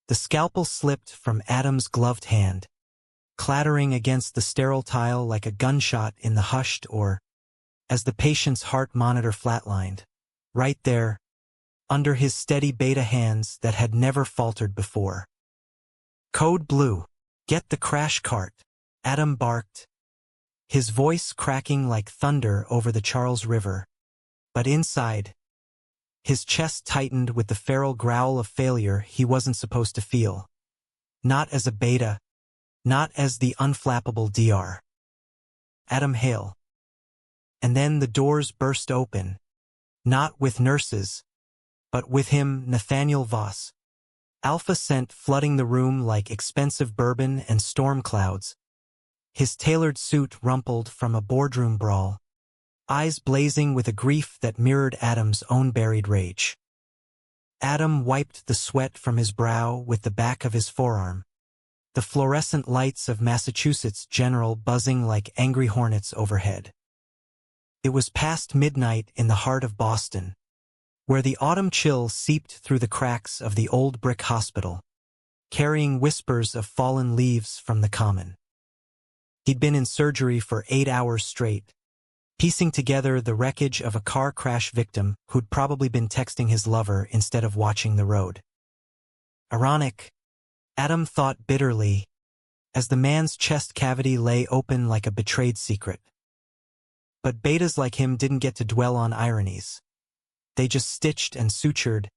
The scalpel slipped from Adam's gloved hand, clattering against the sterile tile like a gunshot in the hushed or, as the patient's heart monitor flatlined. Right there, under his steady beta hands that had never faltered before. Code blue. Get the crash cart, Adam barked, his voice cracking like thunder over the Charles River. But inside, his chest tightened with the feral growl of failure he wasn't supposed to feel. Not as a beta, not as the unflappable DR. Adam Hale. And then the doors burst open, not with nurses, but with him, Nathaniel Voss. Alpha scent flooding the room like expensive bourbon and storm clouds. His tailored suit rumpled from a boardroom brawl, eyes blazing with a grief that mirrored Adam's own buried rage. Adam wiped the sweat from his brow with the back of his forearm, the fluorescent lights of Massachusetts General buzzing like angry hornets overhead. It was past midnight in the heart of Boston, where the autumn chill seeped through the cracks of the old brick hospital, carrying whispers of fallen leaves from the common. He'd been in surgery for 8 hours straight, piecing together the wreckage of a car crash victim who'd probably been texting his lover instead of watching the road. Ironic, Adam thought bitterly, as the man's chest cavity lay open like a betrayed secret. But betas like him didn't get to dwell on ironies. They just stitched and sutured,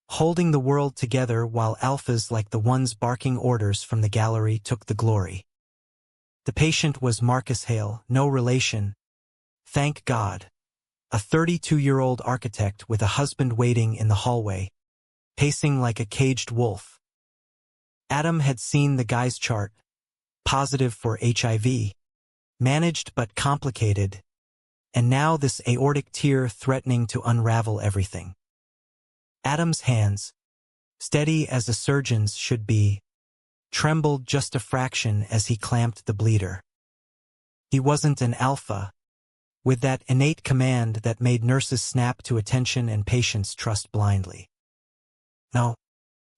holding the world together while alphas like the ones barking orders from the gallery took the glory. The patient was Marcus Hale, no relation, thank God, a 32-year-old architect with a husband waiting in the hallway, pacing like a caged wolf. Adam had seen the guy's chart, positive for HIV, managed but complicated, and now this aortic tear threatening to unravel everything. Adam's hands, steady as a surgeon's should be, trembled just a fraction as he clamped the bleeder. He wasn't an alpha, with that innate command that made nurses snap to attention and patients trust blindly. No,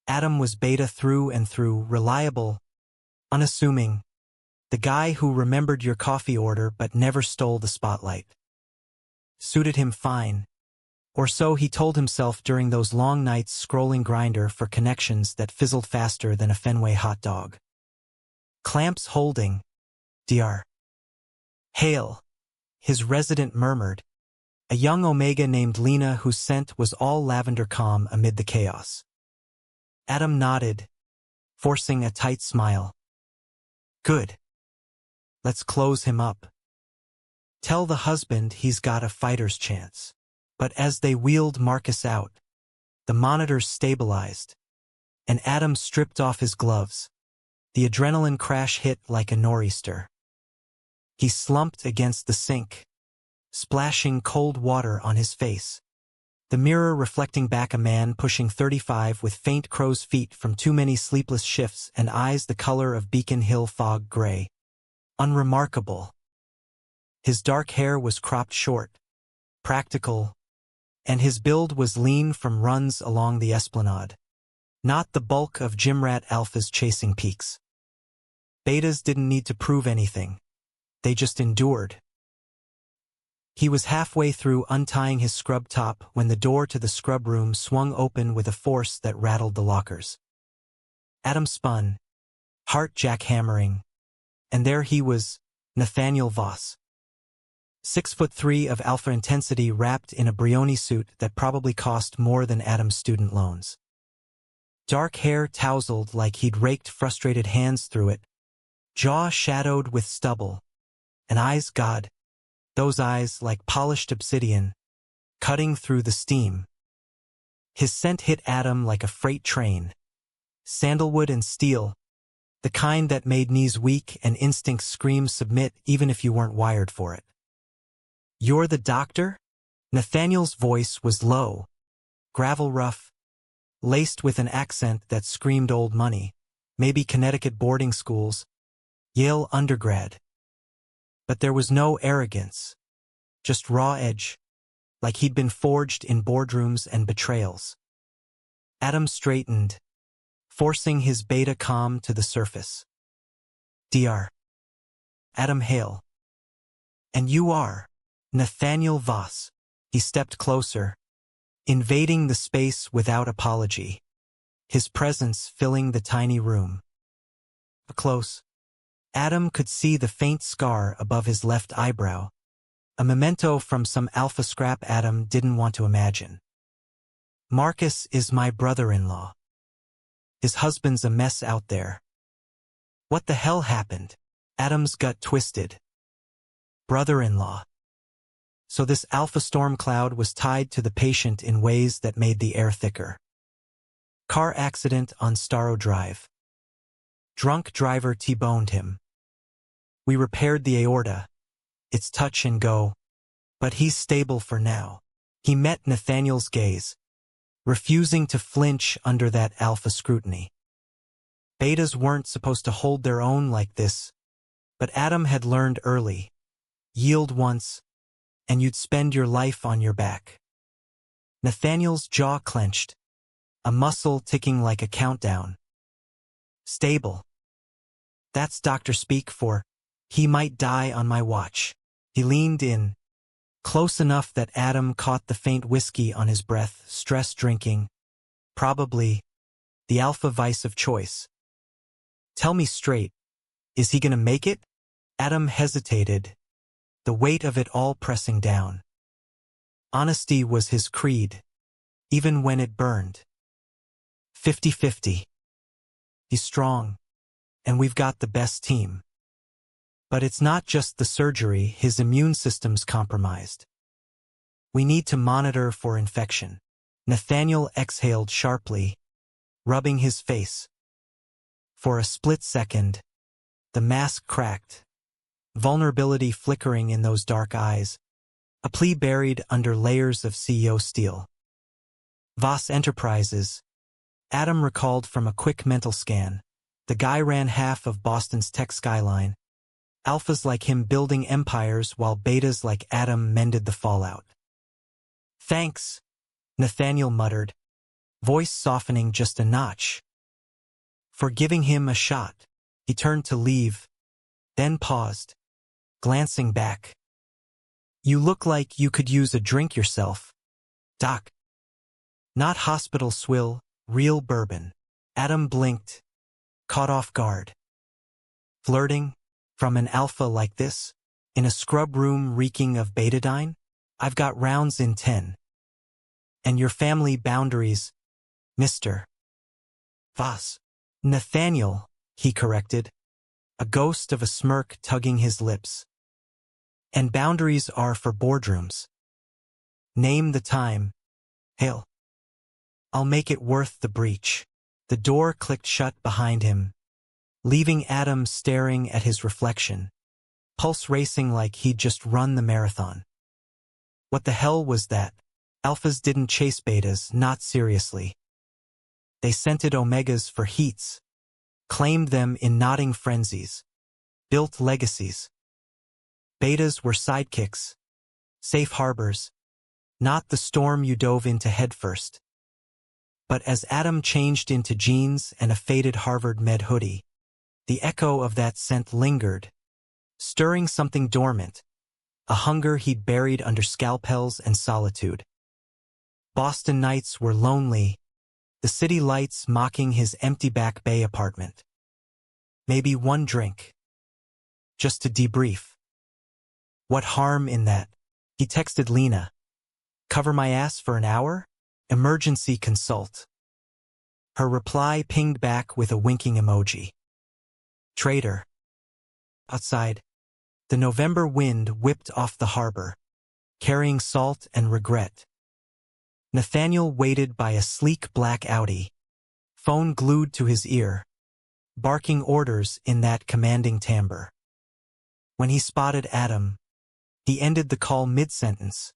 Adam was beta through and through, reliable, unassuming, the guy who remembered your coffee order but never stole the spotlight. Suited him fine, or so he told himself during those long nights scrolling Grindr for connections that fizzled faster than a Fenway hot dog. Clamps holding. Dr. Hale, his resident murmured, a young Omega named Lena whose scent was all lavender calm amid the chaos. Adam nodded, forcing a tight smile. Good. Let's close him up. Tell the husband he's got a fighter's chance. But as they wheeled Marcus out, the monitors stabilized, and Adam stripped off his gloves. The adrenaline crash hit like a nor'easter. He slumped against the sink, splashing cold water on his face, the mirror reflecting back a man pushing 35 with faint crow's feet from too many sleepless shifts and eyes the color of Beacon Hill fog gray. Unremarkable. His dark hair was cropped short, practical, and his build was lean from runs along the esplanade, not the bulk of gymrat alphas chasing peaks. Betas didn't need to prove anything. They just endured. He was halfway through untying his scrub top when the door to the scrub room swung open with a force that rattled the lockers. Adam spun, heart jackhammering, and there he was, Nathaniel Voss. 6'3" of alpha intensity wrapped in a Brioni suit that probably cost more than Adam's student loans. Dark hair tousled like he'd raked frustrated hands through it, jaw shadowed with stubble, and eyes, God, those eyes like polished obsidian, cutting through the steam. His scent hit Adam like a freight train, sandalwood and steel, the kind that made knees weak and instincts scream submit even if you weren't wired for it. You're the doctor? Nathaniel's voice was low, gravel rough, laced with an accent that screamed old money, maybe Connecticut boarding schools, Yale undergrad. But there was no arrogance, just raw edge, like he'd been forged in boardrooms and betrayals. Adam straightened, forcing his beta calm to the surface. Dr. Adam Hale. And you are Nathaniel Voss. He stepped closer, invading the space without apology, his presence filling the tiny room. Up close, Adam could see the faint scar above his left eyebrow, a memento from some alpha scrap Adam didn't want to imagine. Marcus is my brother-in-law. His husband's a mess out there. What the hell happened? Adam's gut twisted. Brother-in-law. So this alpha storm cloud was tied to the patient in ways that made the air thicker. Car accident on Starro Drive. Drunk driver T-boned him. We repaired the aorta. It's touch and go. But he's stable for now. He met Nathaniel's gaze, refusing to flinch under that alpha scrutiny. Betas weren't supposed to hold their own like this, but Adam had learned early. Yield once, and you'd spend your life on your back. Nathaniel's jaw clenched, a muscle ticking like a countdown. Stable. That's doctor speak for, he might die on my watch. He leaned in, close enough that Adam caught the faint whiskey on his breath, stress drinking. Probably the alpha vice of choice. Tell me straight, is he gonna make it? Adam hesitated, the weight of it all pressing down. Honesty was his creed, even when it burned. 50-50. He's strong, and we've got the best team. But it's not just the surgery, his immune system's compromised. We need to monitor for infection. Nathaniel exhaled sharply, rubbing his face. For a split second, the mask cracked, vulnerability flickering in those dark eyes, a plea buried under layers of CEO steel. Voss Enterprises. Adam recalled from a quick mental scan. The guy ran half of Boston's tech skyline. Alphas like him building empires while betas like Adam mended the fallout. Thanks, Nathaniel muttered, voice softening just a notch. For giving him a shot. He turned to leave, then paused, glancing back. You look like you could use a drink yourself, Doc. Not hospital swill, real bourbon. Adam blinked, caught off guard. Flirting? From an alpha like this? In a scrub room reeking of betadine? I've got rounds in 10. And your family boundaries, Mr. Voss. Nathaniel, he corrected, a ghost of a smirk tugging his lips. And boundaries are for boardrooms. Name the time. Hale. I'll make it worth the breach. The door clicked shut behind him, leaving Adam staring at his reflection, pulse racing like he'd just run the marathon. What the hell was that? Alphas didn't chase betas, not seriously. They scented omegas for heats, claimed them in nodding frenzies, built legacies. Betas were sidekicks, safe harbors, not the storm you dove into headfirst. But as Adam changed into jeans and a faded Harvard Med hoodie, the echo of that scent lingered, stirring something dormant, a hunger he'd buried under scalpels and solitude. Boston nights were lonely, the city lights mocking his empty Back Bay apartment. Maybe one drink. Just to debrief. What harm in that? He texted Lena. Cover my ass for an hour? Emergency consult. Her reply pinged back with a winking emoji. Traitor. Outside, the November wind whipped off the harbor, carrying salt and regret. Nathaniel waited by a sleek black Audi, phone glued to his ear, barking orders in that commanding timbre. When he spotted Adam, he ended the call mid-sentence,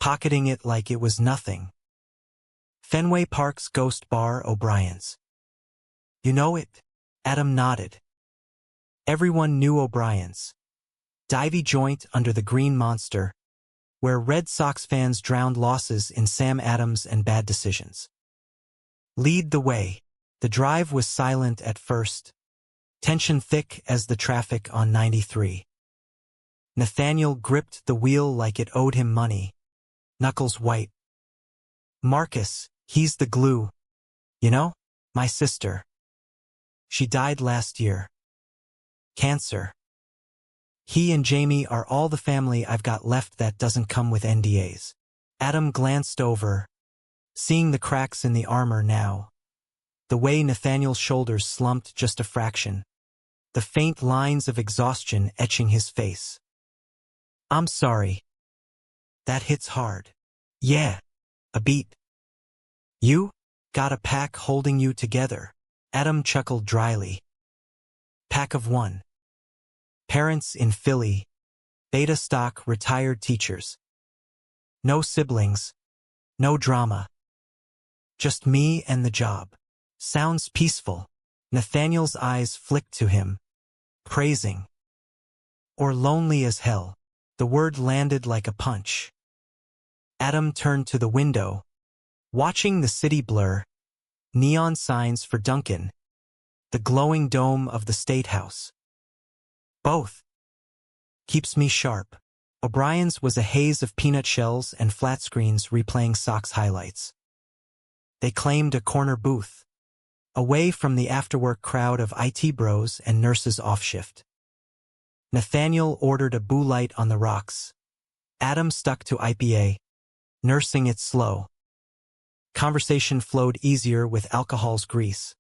pocketing it like it was nothing. Fenway Park's Ghost Bar O'Brien's. You know it? Adam nodded. Everyone knew O'Brien's. Divey joint under the Green Monster, where Red Sox fans drowned losses in Sam Adams and bad decisions. Lead the way. The drive was silent at first, tension thick as the traffic on 93. Nathaniel gripped the wheel like it owed him money, knuckles white. Marcus, he's the glue. You know, my sister. She died last year. Cancer. He and Jamie are all the family I've got left that doesn't come with NDAs. Adam glanced over, seeing the cracks in the armor now. The way Nathaniel's shoulders slumped just a fraction. The faint lines of exhaustion etching his face. I'm sorry. That hits hard. Yeah, a beat. You? Got a pack holding you together. Adam chuckled dryly. Pack of one. Parents in Philly. Beta stock retired teachers. No siblings. No drama. Just me and the job. Sounds peaceful. Nathaniel's eyes flicked to him. Praising. Or lonely as hell. The word landed like a punch. Adam turned to the window, watching the city blur, neon signs for Duncan, the glowing dome of the State House. Both. Keeps me sharp. O'Brien's was a haze of peanut shells and flat screens replaying Sox highlights. They claimed a corner booth, away from the after-work crowd of IT bros and nurses off shift. Nathaniel ordered a Boo Light on the rocks. Adam stuck to IPA, nursing it slow. Conversation flowed easier with alcohol's grease.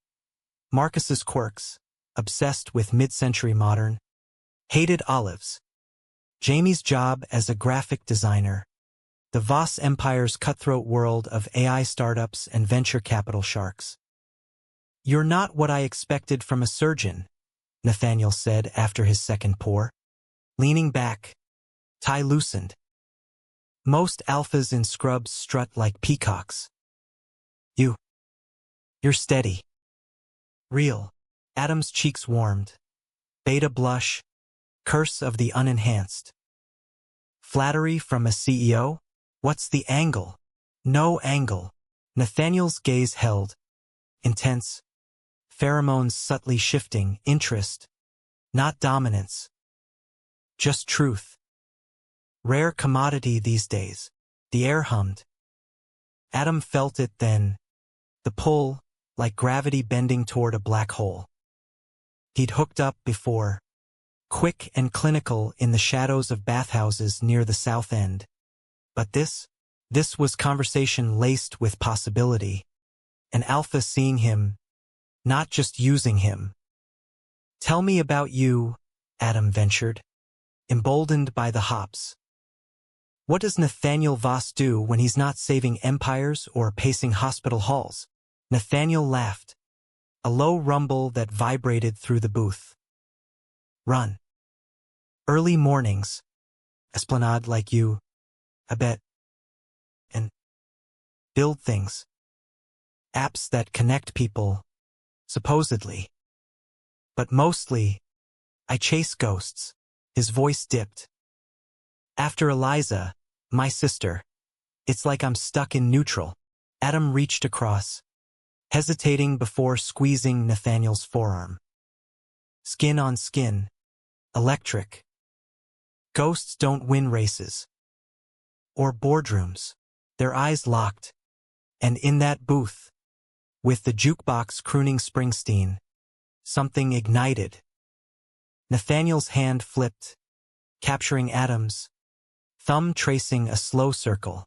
Marcus's quirks, obsessed with mid-century modern, hated olives. Jamie's job as a graphic designer. The Voss Empire's cutthroat world of AI startups and venture capital sharks. You're not what I expected from a surgeon, Nathaniel said after his second pour. Leaning back, tie loosened. Most alphas in scrubs strut like peacocks. You're steady. Real. Adam's cheeks warmed. Beta blush. Curse of the unenhanced. Flattery from a CEO? What's the angle? No angle. Nathaniel's gaze held. Intense. Pheromones subtly shifting, interest. Not dominance. Just truth. Rare commodity these days. The air hummed. Adam felt it then. The pull, like gravity bending toward a black hole. He'd hooked up before. Quick and clinical in the shadows of bathhouses near the South End. But this was conversation laced with possibility. An alpha seeing him, not just using him. Tell me about you, Adam ventured, emboldened by the hops. What does Nathaniel Voss do when he's not saving empires or pacing hospital halls? Nathaniel laughed, a low rumble that vibrated through the booth. Run. Early mornings. Esplanade like you. I bet. And build things. Apps that connect people. Supposedly. But mostly, I chase ghosts. His voice dipped. After Eliza, my sister, it's like I'm stuck in neutral. Adam reached across, hesitating before squeezing Nathaniel's forearm. Skin on skin. Electric. Ghosts don't win races. Or boardrooms. Their eyes locked. And in that booth, with the jukebox crooning Springsteen, something ignited. Nathaniel's hand flipped, capturing Adam's, thumb tracing a slow circle.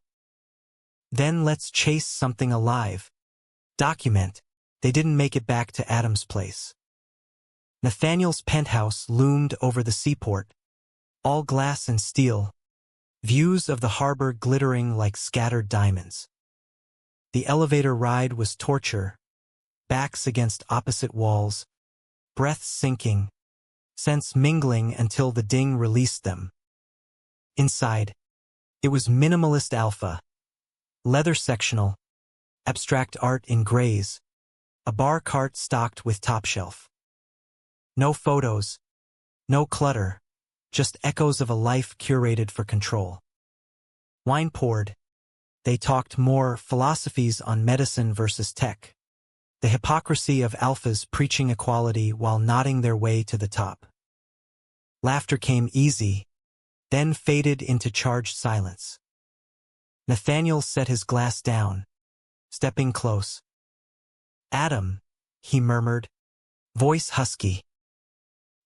Then let's chase something alive. Document. They didn't make it back to Adam's place. Nathaniel's penthouse loomed over the seaport, all glass and steel, views of the harbor glittering like scattered diamonds. The elevator ride was torture, backs against opposite walls, breaths sinking, scents mingling until the ding released them. Inside, it was minimalist alpha, leather sectional, abstract art in grays, a bar cart stocked with top shelf. No photos, no clutter, just echoes of a life curated for control. Wine poured. They talked more philosophies on medicine versus tech. The hypocrisy of alphas preaching equality while nodding their way to the top. Laughter came easy, then faded into charged silence. Nathaniel set his glass down, stepping close. "Adam," he murmured, voice husky.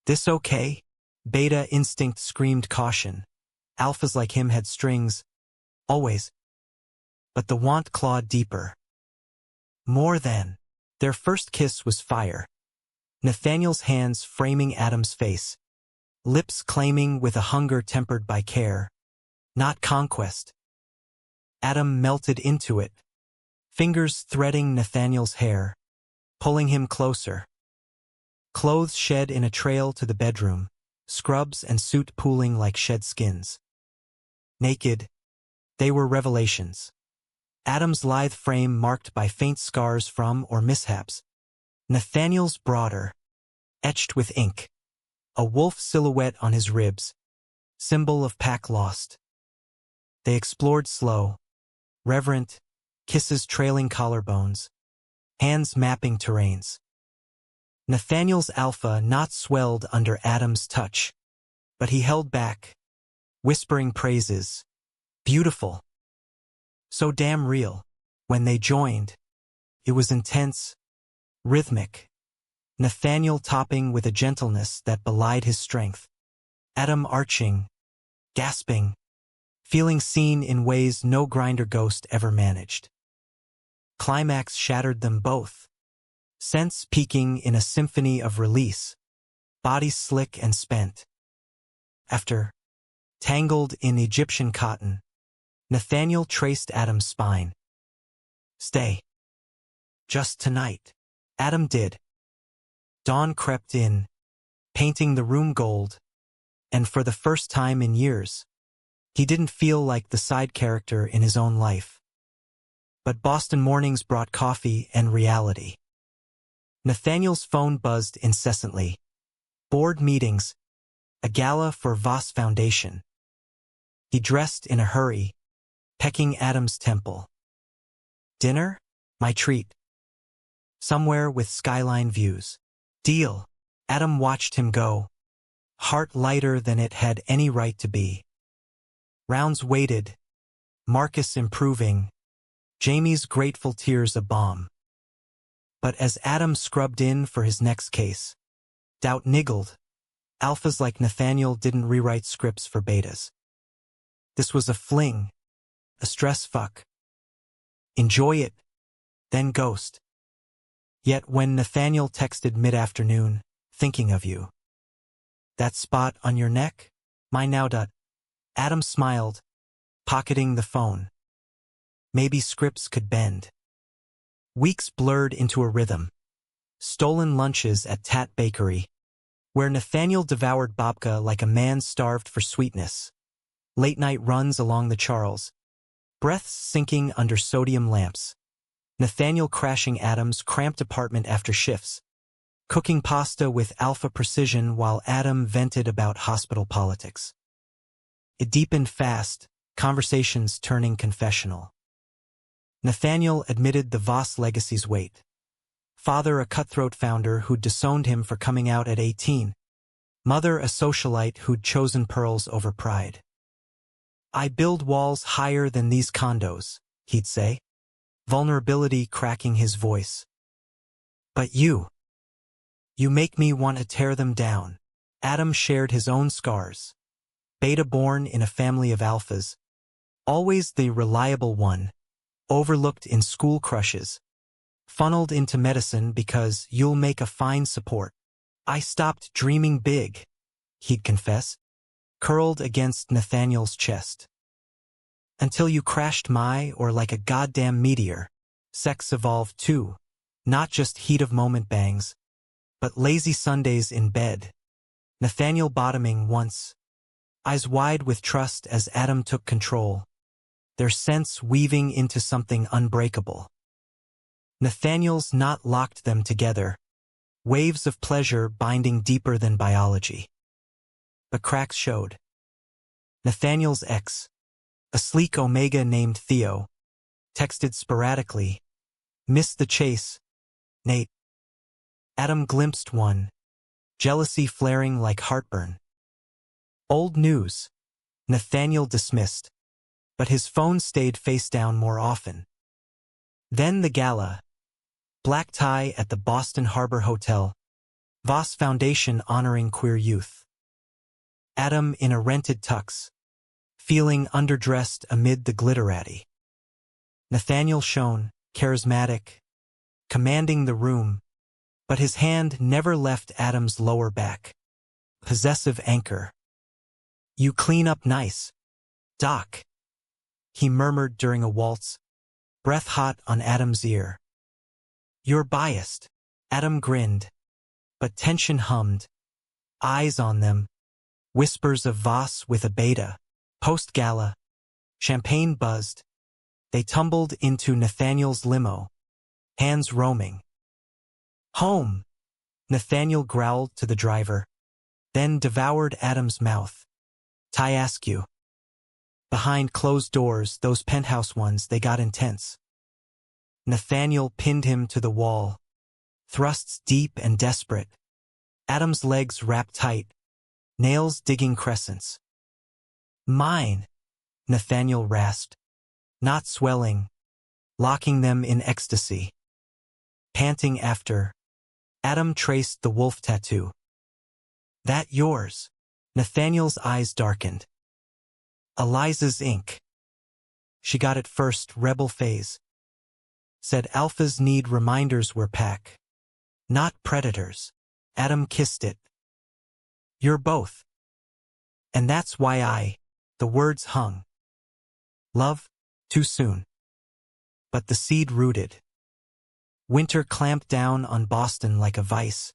"This okay?" Beta instinct screamed caution. Alphas like him had strings, always. But the want clawed deeper. More than. Their first kiss was fire. Nathaniel's hands framing Adam's face, lips claiming with a hunger tempered by care, not conquest. Adam melted into it, fingers threading Nathaniel's hair, pulling him closer. Clothes shed in a trail to the bedroom, scrubs and suit pooling like shed skins. Naked, they were revelations. Adam's lithe frame marked by faint scars from or mishaps. Nathaniel's broader, etched with ink. A wolf silhouette on his ribs, symbol of pack lost. They explored slow, reverent, kisses trailing collarbones, hands mapping terrains. Nathaniel's alpha not swelled under Adam's touch, but he held back, whispering praises. Beautiful. So damn real. When they joined, it was intense, rhythmic. Nathaniel topping with a gentleness that belied his strength. Adam arching, gasping, feeling seen in ways no grinder ghost ever managed. Climax shattered them both. Sense peaking in a symphony of release, bodies slick and spent. After, tangled in Egyptian cotton, Nathaniel traced Adam's spine. Stay. Just tonight. Adam did. Dawn crept in, painting the room gold, and for the first time in years, he didn't feel like the side character in his own life. But Boston mornings brought coffee and reality. Nathaniel's phone buzzed incessantly. Board meetings, a gala for Voss Foundation. He dressed in a hurry, pecking Adam's temple. Dinner? My treat. Somewhere with skyline views. Deal. Adam watched him go, heart lighter than it had any right to be. Rounds waited, Marcus improving, Jamie's grateful tears a balm. But as Adam scrubbed in for his next case, doubt niggled. Alphas like Nathaniel didn't rewrite scripts for betas. This was a fling, a stress fuck. Enjoy it, then ghost. Yet when Nathaniel texted mid-afternoon, thinking of you. That spot on your neck? Mine now. Adam smiled, pocketing the phone. Maybe scripts could bend. Weeks blurred into a rhythm. Stolen lunches at Tat Bakery, where Nathaniel devoured babka like a man starved for sweetness. Late-night runs along the Charles, breaths sinking under sodium lamps. Nathaniel crashing Adam's cramped apartment after shifts, cooking pasta with alpha precision while Adam vented about hospital politics. It deepened fast, conversations turning confessional. Nathaniel admitted the Voss legacy's weight. Father a cutthroat founder who'd disowned him for coming out at 18. Mother a socialite who'd chosen pearls over pride. I build walls higher than these condos, he'd say. Vulnerability cracking his voice. But you make me want to tear them down. Adam shared his own scars. Beta born in a family of alphas. Always the reliable one. Overlooked in school crushes. Funneled into medicine because you'll make a fine support. I stopped dreaming big, he'd confess, curled against Nathaniel's chest. Until you crashed or like a goddamn meteor. Sex evolved too. Not just heat-of-moment bangs, but lazy Sundays in bed. Nathaniel bottoming once. Eyes wide with trust as Adam took control. Their sense weaving into something unbreakable. Nathaniel's knot locked them together. Waves of pleasure binding deeper than biology. But cracks showed. Nathaniel's ex, a sleek omega named Theo, texted sporadically, missed the chase, Nate. Adam glimpsed one, jealousy flaring like heartburn. Old news. Nathaniel dismissed, but his phone stayed face down more often. Then the gala. Black tie at the Boston Harbor Hotel. Voss Foundation honoring queer youth. Adam in a rented tux, feeling underdressed amid the glitterati. Nathaniel shone, charismatic, commanding the room, but his hand never left Adam's lower back. Possessive anchor. "You clean up nice, Doc," he murmured during a waltz, breath hot on Adam's ear. "You're biased," Adam grinned, but tension hummed. Eyes on them, whispers of Voss with a beta. Post-gala, champagne buzzed. They tumbled into Nathaniel's limo, hands roaming. "Home," Nathaniel growled to the driver, then devoured Adam's mouth. "Tyascu." Behind closed doors, those penthouse ones, they got intense. Nathaniel pinned him to the wall, thrusts deep and desperate. Adam's legs wrapped tight, nails digging crescents. "Mine," Nathaniel rasped, not swelling, locking them in ecstasy. Panting after, Adam traced the wolf tattoo. "That yours?" Nathaniel's eyes darkened. "Eliza's ink. She got it first, rebel phase. Said alphas need reminders we're pack, not predators." Adam kissed it. "You're both. And that's why the words hung. Love, too soon. But the seed rooted. Winter clamped down on Boston like a vice.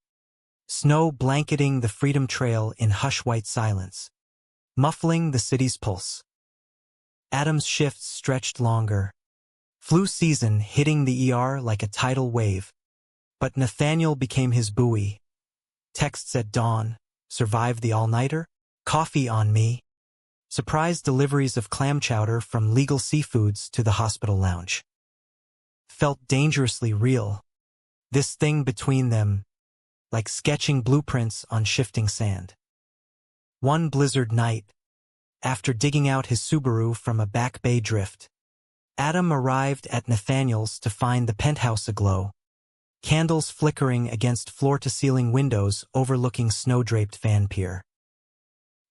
Snow blanketing the Freedom Trail in hush-white silence, muffling the city's pulse. Adam's shifts stretched longer. Flu season hitting the ER like a tidal wave. But Nathaniel became his buoy. Texts at dawn, survived the all-nighter, coffee on me. Surprise deliveries of clam chowder from Legal Seafoods to the hospital lounge. Felt dangerously real. This thing between them, like sketching blueprints on shifting sand. One blizzard night, after digging out his Subaru from a back bay drift, Adam arrived at Nathaniel's to find the penthouse aglow, candles flickering against floor-to-ceiling windows overlooking snow-draped Fan Pier.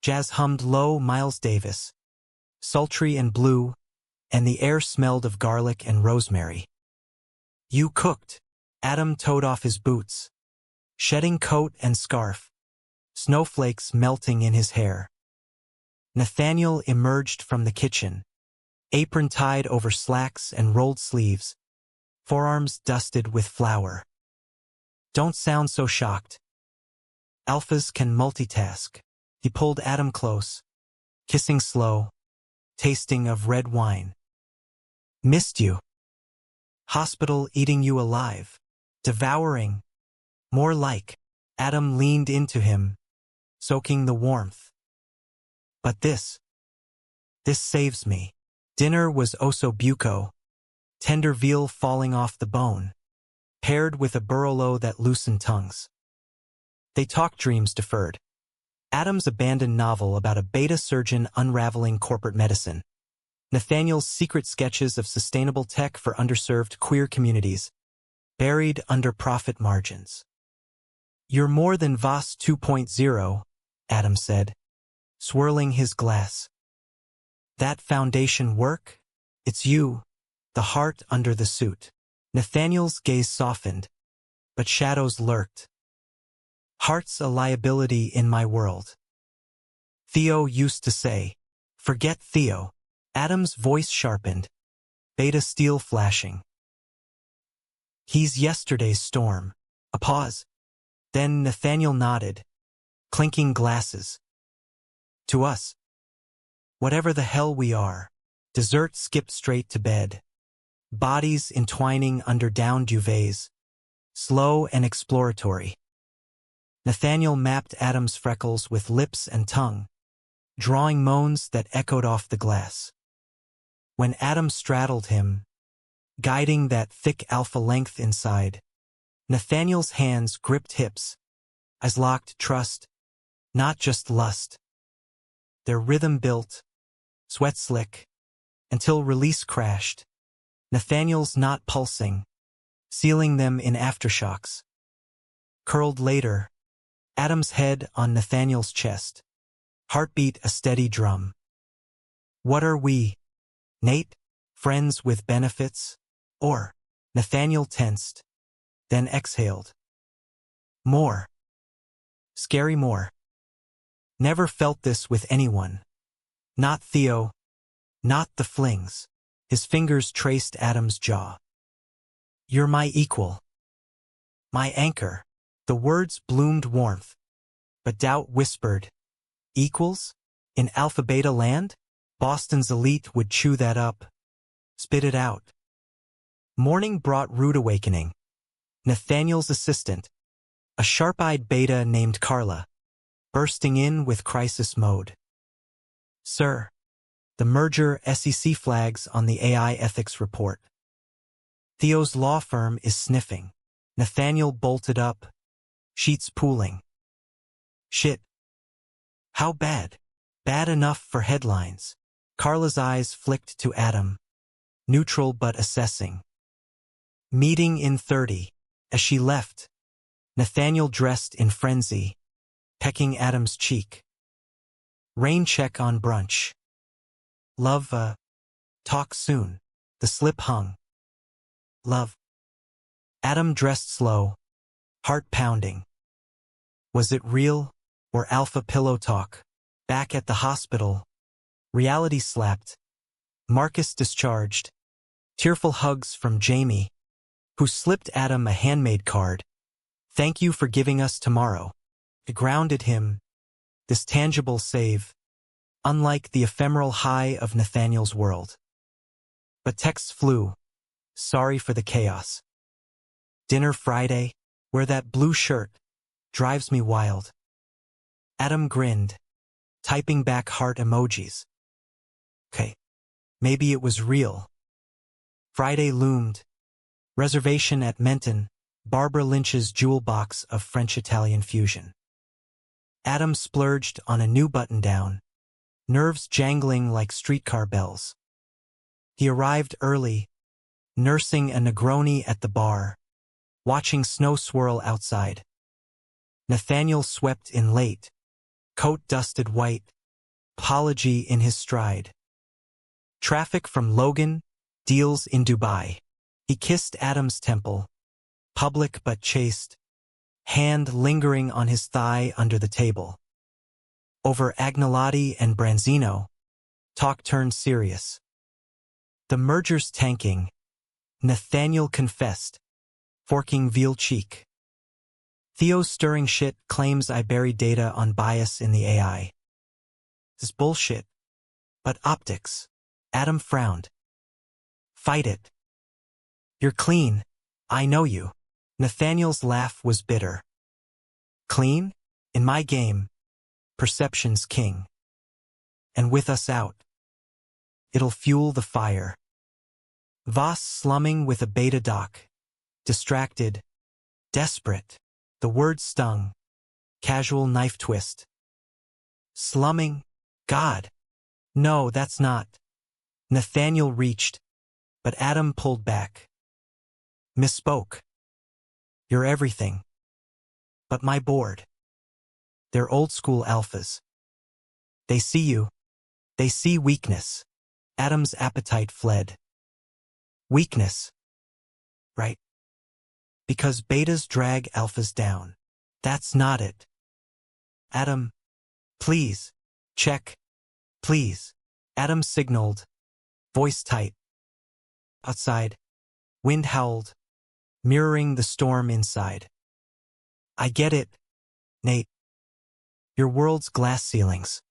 Jazz hummed low Miles Davis, sultry and blue, and the air smelled of garlic and rosemary. "You cooked." Adam toed off his boots, shedding coat and scarf, snowflakes melting in his hair. Nathaniel emerged from the kitchen, apron tied over slacks and rolled sleeves, forearms dusted with flour. "Don't sound so shocked. Alphas can multitask." He pulled Adam close, kissing slow, tasting of red wine. "Missed you. Hospital eating you alive. Devouring. More like." Adam leaned into him, soaking the warmth. "But this saves me." Dinner was osso buco, tender veal falling off the bone, paired with a burrolo that loosened tongues. They talked dreams deferred. Adam's abandoned novel about a beta surgeon unraveling corporate medicine. Nathaniel's secret sketches of sustainable tech for underserved queer communities, buried under profit margins. "You're more than Voss 2.0, Adam said, swirling his glass. "That foundation work? It's you, the heart under the suit." Nathaniel's gaze softened, but shadows lurked. "Heart's a liability in my world. Theo used to say, forget Theo." Adam's voice sharpened, beta steel flashing. "He's yesterday's storm." A pause. Then Nathaniel nodded, clinking glasses. "To us, whatever the hell we are." Dessert skipped straight to bed. Bodies entwining under down duvets, slow and exploratory. Nathaniel mapped Adam's freckles with lips and tongue, drawing moans that echoed off the glass. When Adam straddled him, guiding that thick alpha length inside, Nathaniel's hands gripped hips, eyes locked trust, not just lust. Their rhythm built, sweat slick, until release crashed. Nathaniel's not pulsing, sealing them in aftershocks. Curled later, Adam's head on Nathaniel's chest, heartbeat a steady drum. What are we, Nate? Friends with benefits? Or? Nathaniel tensed, then exhaled. More. Scary more. Never felt this with anyone. Not Theo. Not the flings. His fingers traced Adam's jaw. You're my equal. My anchor. The words bloomed warmth. But doubt whispered. Equals? In Alpha Beta land? Boston's elite would chew that up. Spit it out. Morning brought rude awakening. Nathaniel's assistant, a sharp-eyed beta named Carla, bursting in with crisis mode. Sir, the merger SEC flags on the AI ethics report. Theo's law firm is sniffing. Nathaniel bolted up, sheets pooling. Shit. How bad? Bad enough for headlines. Carla's eyes flicked to Adam, neutral but assessing. Meeting in 30. As she left, Nathaniel dressed in frenzy, pecking Adam's cheek. Rain check on brunch. Love, talk soon. The slip hung. Love. Adam dressed slow, heart pounding. Was it real, or alpha pillow talk? Back at the hospital, reality slapped. Marcus discharged. Tearful hugs from Jamie, who slipped Adam a handmade card. Thank you for giving us tomorrow. It grounded him, this tangible save, unlike the ephemeral high of Nathaniel's world. But texts flew. Sorry for the chaos. Dinner Friday, wear that blue shirt, drives me wild. Adam grinned, typing back heart emojis. Okay, maybe it was real. Friday loomed. Reservation at Menton, Barbara Lynch's jewel box of French-Italian fusion. Adam splurged on a new button-down, nerves jangling like streetcar bells. He arrived early, nursing a Negroni at the bar, watching snow swirl outside. Nathaniel swept in late, coat dusted white, apology in his stride. Traffic from Logan, deals in Dubai. He kissed Adam's temple, public but chaste, hand lingering on his thigh under the table. Over Agnolotti and Branzino, talk turned serious. The merger's tanking, Nathaniel confessed, forking veal cheek. Theo's stirring shit claims I buried data on bias in the AI. This bullshit. But optics. Adam frowned. Fight it. You're clean. I know you. Nathaniel's laugh was bitter. Clean? In my game, perception's king. And with us out, it'll fuel the fire. Voss slumming with a beta doc. Distracted. Desperate. The word stung. Casual knife twist. Slumming? God. No, that's not. Nathaniel reached, but Adam pulled back. Misspoke. You're everything. But my board. They're old-school alphas. They see you. They see weakness. Adam's appetite fled. Weakness. Right. Because betas drag alphas down. That's not it. Adam. Please. Check. Please. Adam signaled. Voice tight. Outside. Wind howled, mirroring the storm inside. I get it, Nate. Your world's glass ceilings.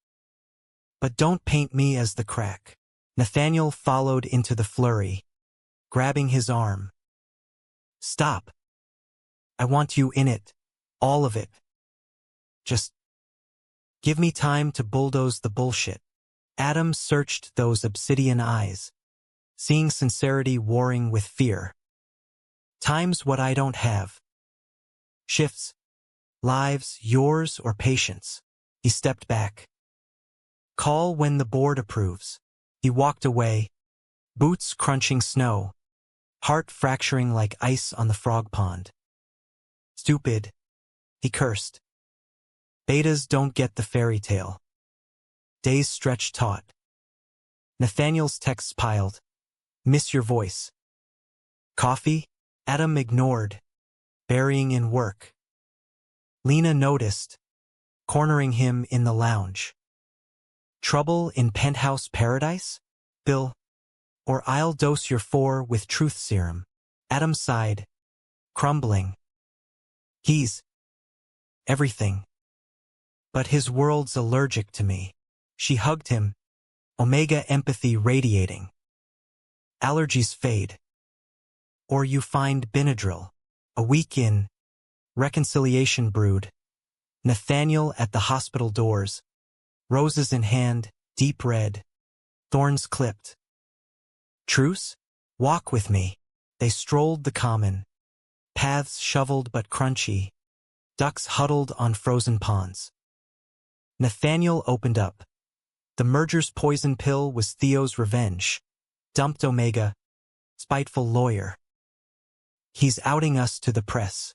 But don't paint me as the crack. Nathaniel followed into the flurry, grabbing his arm. Stop. I want you in it. All of it. Just give me time to bulldoze the bullshit. Adam searched those obsidian eyes, seeing sincerity warring with fear. Time's what I don't have. Shifts. Lives, yours or patience. He stepped back. Call when the board approves. He walked away, boots crunching snow, heart fracturing like ice on the frog pond. Stupid, he cursed. Betas don't get the fairy tale. Days stretch taut. Nathaniel's texts piled. Miss your voice. Coffee? Adam ignored, burying in work. Lena noticed, cornering him in the lounge. Trouble in penthouse paradise? Bill? Or I'll dose your 4 with truth serum. Adam sighed, crumbling. He's everything. But his world's allergic to me. She hugged him, omega empathy radiating. Allergies fade. Or you find Benadryl. A week in, reconciliation brewed. Nathaniel at the hospital doors, roses in hand, deep red, thorns clipped. Truce? Walk with me. They strolled the common, paths shoveled but crunchy, ducks huddled on frozen ponds. Nathaniel opened up. The merger's poison pill was Theo's revenge. Dumped Omega, spiteful lawyer. He's outing us to the press.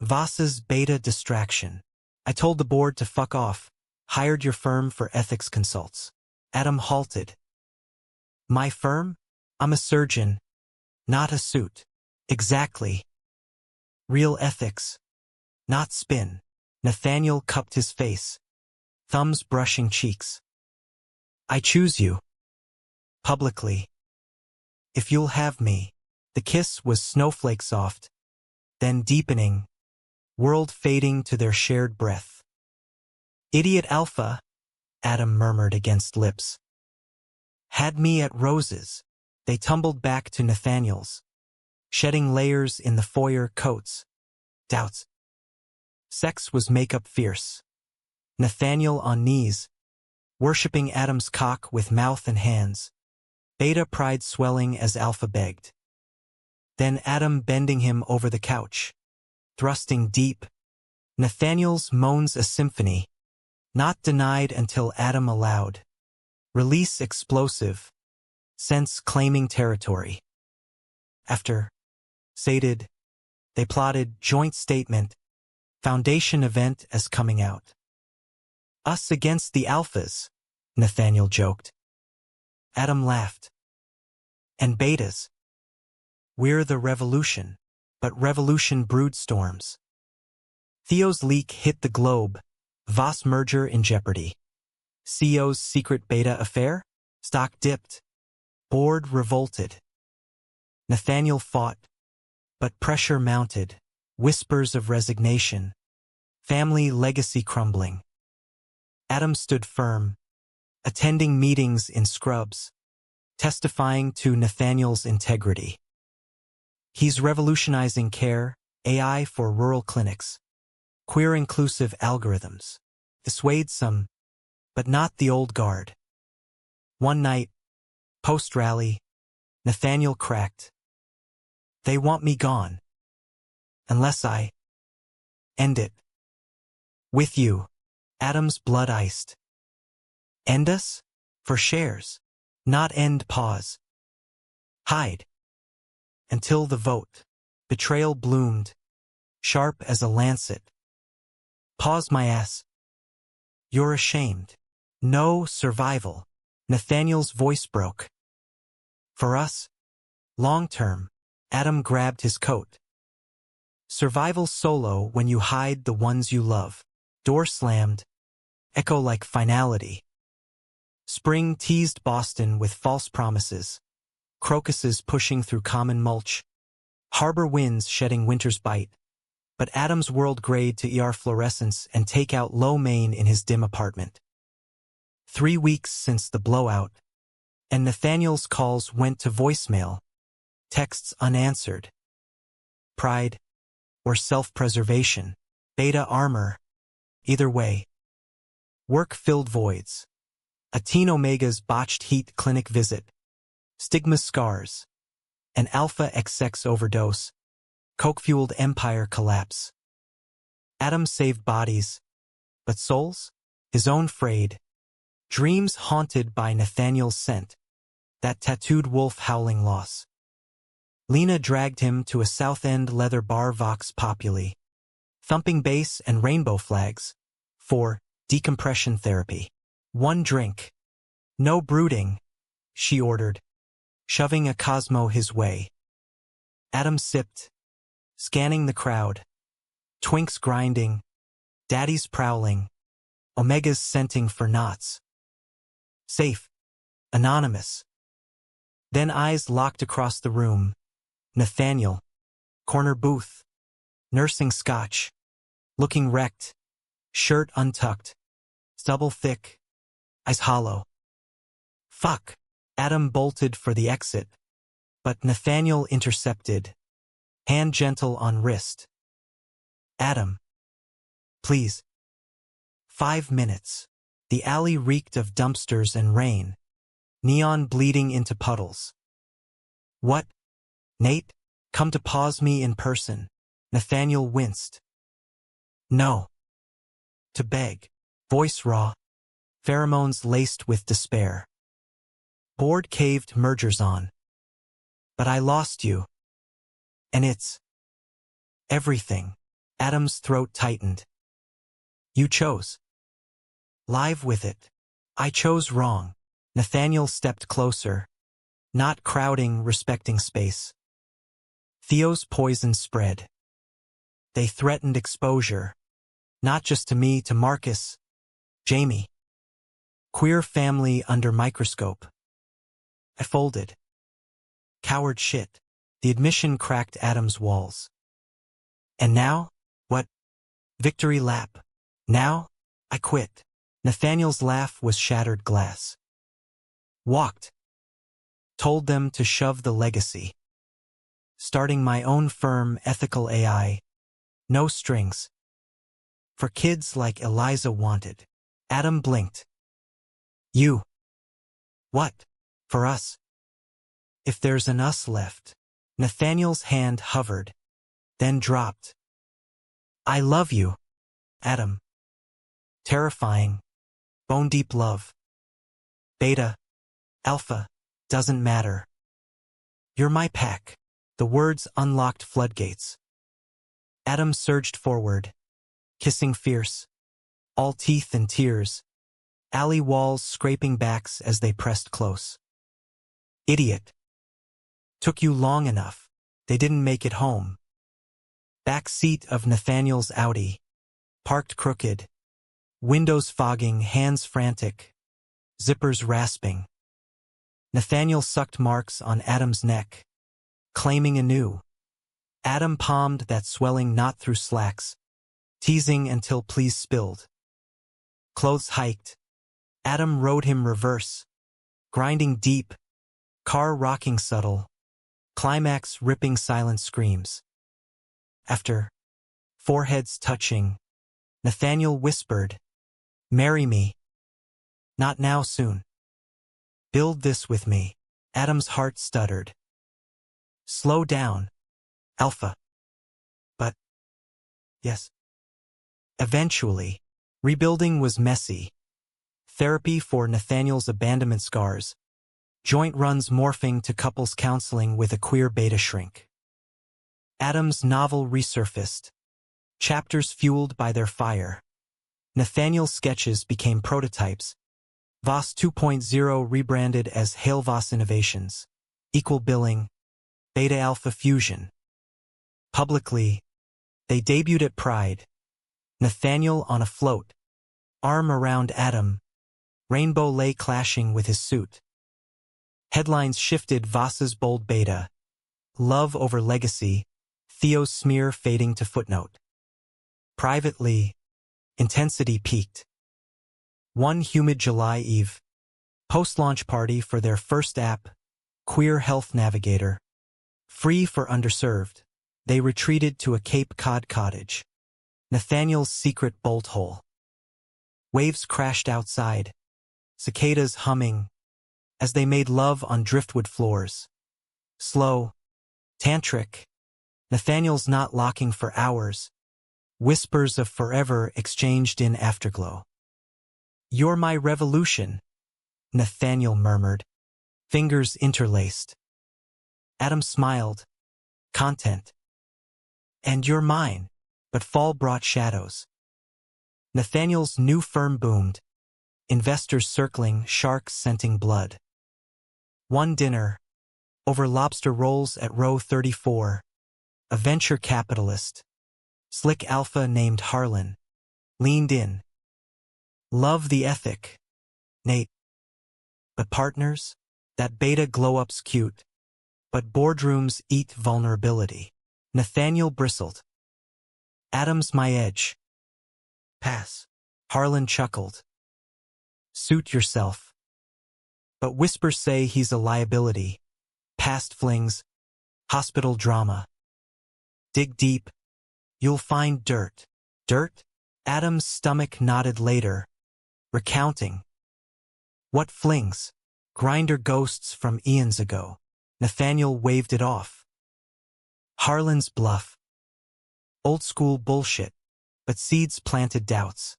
Voss's beta distraction. I told the board to fuck off. Hired your firm for ethics consults. Adam halted. My firm? I'm a surgeon, not a suit. Exactly. Real ethics, not spin. Nathaniel cupped his face, thumbs brushing cheeks. I choose you. Publicly. If you'll have me. The kiss was snowflake soft, then deepening, world fading to their shared breath. Idiot alpha, Adam murmured against lips. Had me at roses. They tumbled back to Nathaniel's, shedding layers in the foyer coats. Doubts. Sex was makeup fierce. Nathaniel on knees, worshipping Adam's cock with mouth and hands. Beta pride swelling as Alpha begged. Then Adam bending him over the couch, thrusting deep. Nathaniel's moans a symphony, not denied until Adam allowed. Release explosive, sense claiming territory. After, sated, they plotted joint statement, foundation event as coming out. Us against the alphas, Nathaniel joked. Adam laughed. And betas. We're the revolution, but revolution brewed storms. Theo's leak hit the globe, Voss merger in jeopardy. CEO's secret beta affair? Stock dipped. Board revolted. Nathaniel fought, but pressure mounted, whispers of resignation, family legacy crumbling. Adam stood firm, attending meetings in scrubs, testifying to Nathaniel's integrity. He's revolutionizing care, AI for rural clinics, queer-inclusive algorithms. Dissuade some, but not the old guard. One night, post-rally, Nathaniel cracked. They want me gone. Unless I end it. With you. Adam's blood iced. End us? For shares. Not end pause. Hide. Until the vote. Betrayal bloomed, sharp as a lancet. Pause my ass. You're ashamed. No survival. Nathaniel's voice broke. For us, long term, Adam grabbed his coat. Survival solo when you hide the ones you love. Door slammed, echo like finality. Spring teased Boston with false promises. Crocuses pushing through common mulch. Harbor winds shedding winter's bite. But Adam's world grayed to ER fluorescence and take out lo mein in his dim apartment. 3 weeks since the blowout, and Nathaniel's calls went to voicemail, texts unanswered. Pride or self-preservation, beta armor, either way. Work-filled voids. A teen Omega's botched heat clinic visit. Stigma scars. An alpha XX overdose. Coke-fueled empire collapse. Adam saved bodies, but souls? His own frayed. Dreams haunted by Nathaniel's scent. That tattooed wolf howling loss. Lena dragged him to a South End leather bar vox populi. Thumping bass and rainbow flags. For decompression therapy. One drink. No brooding, she ordered, shoving a Cosmo his way. Adam sipped, scanning the crowd. Twinks grinding, daddies prowling, Omegas scenting for knots. Safe. Anonymous. Then eyes locked across the room. Nathaniel. Corner booth. Nursing scotch. Looking wrecked. Shirt untucked. Stubble thick. Eyes hollow. Fuck. Adam bolted for the exit. But Nathaniel intercepted. Hand gentle on wrist. Adam. Please. 5 minutes. The alley reeked of dumpsters and rain. Neon bleeding into puddles. What? Nate? Come to pause me in person. Nathaniel winced. No. To beg. Voice raw. Pheromones laced with despair. Board caved mergers on. But I lost you. And it's everything. Adam's throat tightened. You chose. Live with it. I chose wrong. Nathaniel stepped closer. Not crowding, respecting space. Theo's poison spread. They threatened exposure. Not just to me, to Marcus. Jamie. Queer family under microscope. I folded. Coward shit. The admission cracked Adam's walls. And now? What? Victory lap. Now? I quit. Nathaniel's laugh was shattered glass. Walked. Told them to shove the legacy. Starting my own firm, ethical AI. No strings. For kids like Eliza wanted. Adam blinked. You. What? For us. If there's an us left. Nathaniel's hand hovered. Then dropped. I love you. Adam. Terrifying. Bone-deep love. Beta. Alpha. Doesn't matter. You're my pack. The words unlocked floodgates. Adam surged forward. Kissing fierce. All teeth and tears. Alley walls scraping backs as they pressed close. Idiot. Took you long enough. They didn't make it home. Back seat of Nathaniel's Audi. Parked crooked. Windows fogging, hands frantic. Zippers rasping. Nathaniel sucked marks on Adam's neck. Claiming anew. Adam palmed that swelling knot through slacks. Teasing until please spilled. Clothes hiked. Adam rode him reverse. Grinding deep. Car rocking subtle. Climax ripping silent screams. After. Foreheads touching. Nathaniel whispered. Marry me. Not now, soon. Build this with me. Adam's heart stuttered. Slow down. Alpha. But. Yes. Eventually. Rebuilding was messy. Therapy for Nathaniel's abandonment scars. Joint runs morphing to couples counseling with a queer beta shrink. Adam's novel resurfaced. Chapters fueled by their fire. Nathaniel's sketches became prototypes. Voss 2.0 rebranded as Hail Voss Innovations. Equal billing. Beta Alpha Fusion. Publicly, they debuted at Pride. Nathaniel on a float. Arm around Adam. Rainbow lay clashing with his suit. Headlines shifted. Voss's bold beta. Love over legacy. Theo's smear fading to footnote. Privately, intensity peaked. One humid July eve. Post-launch party for their first app, Queer Health Navigator. Free for underserved. They retreated to a Cape Cod cottage. Nathaniel's secret bolt hole. Waves crashed outside. Cicadas humming. As they made love on driftwood floors. Slow. Tantric. Nathaniel's not locking for hours. Whispers of forever exchanged in afterglow. You're my revolution, Nathaniel murmured, fingers interlaced. Adam smiled, content. And you're mine, but fall brought shadows. Nathaniel's new firm boomed, investors circling, sharks scenting blood. One dinner, over lobster rolls at row 34, a venture capitalist, slick alpha named Harlan, leaned in. Love the ethic, Nate. But partners? That beta glow-up's cute, but boardrooms eat vulnerability. Nathaniel bristled. Adam's my edge. Pass. Harlan chuckled. Suit yourself. But whispers say he's a liability. Past flings, hospital drama. Dig deep, you'll find dirt. Dirt? Adam's stomach nodded later, recounting. What flings? Grinder ghosts from eons ago. Nathaniel waved it off. Harlan's bluff. Old school bullshit, but seeds planted doubts.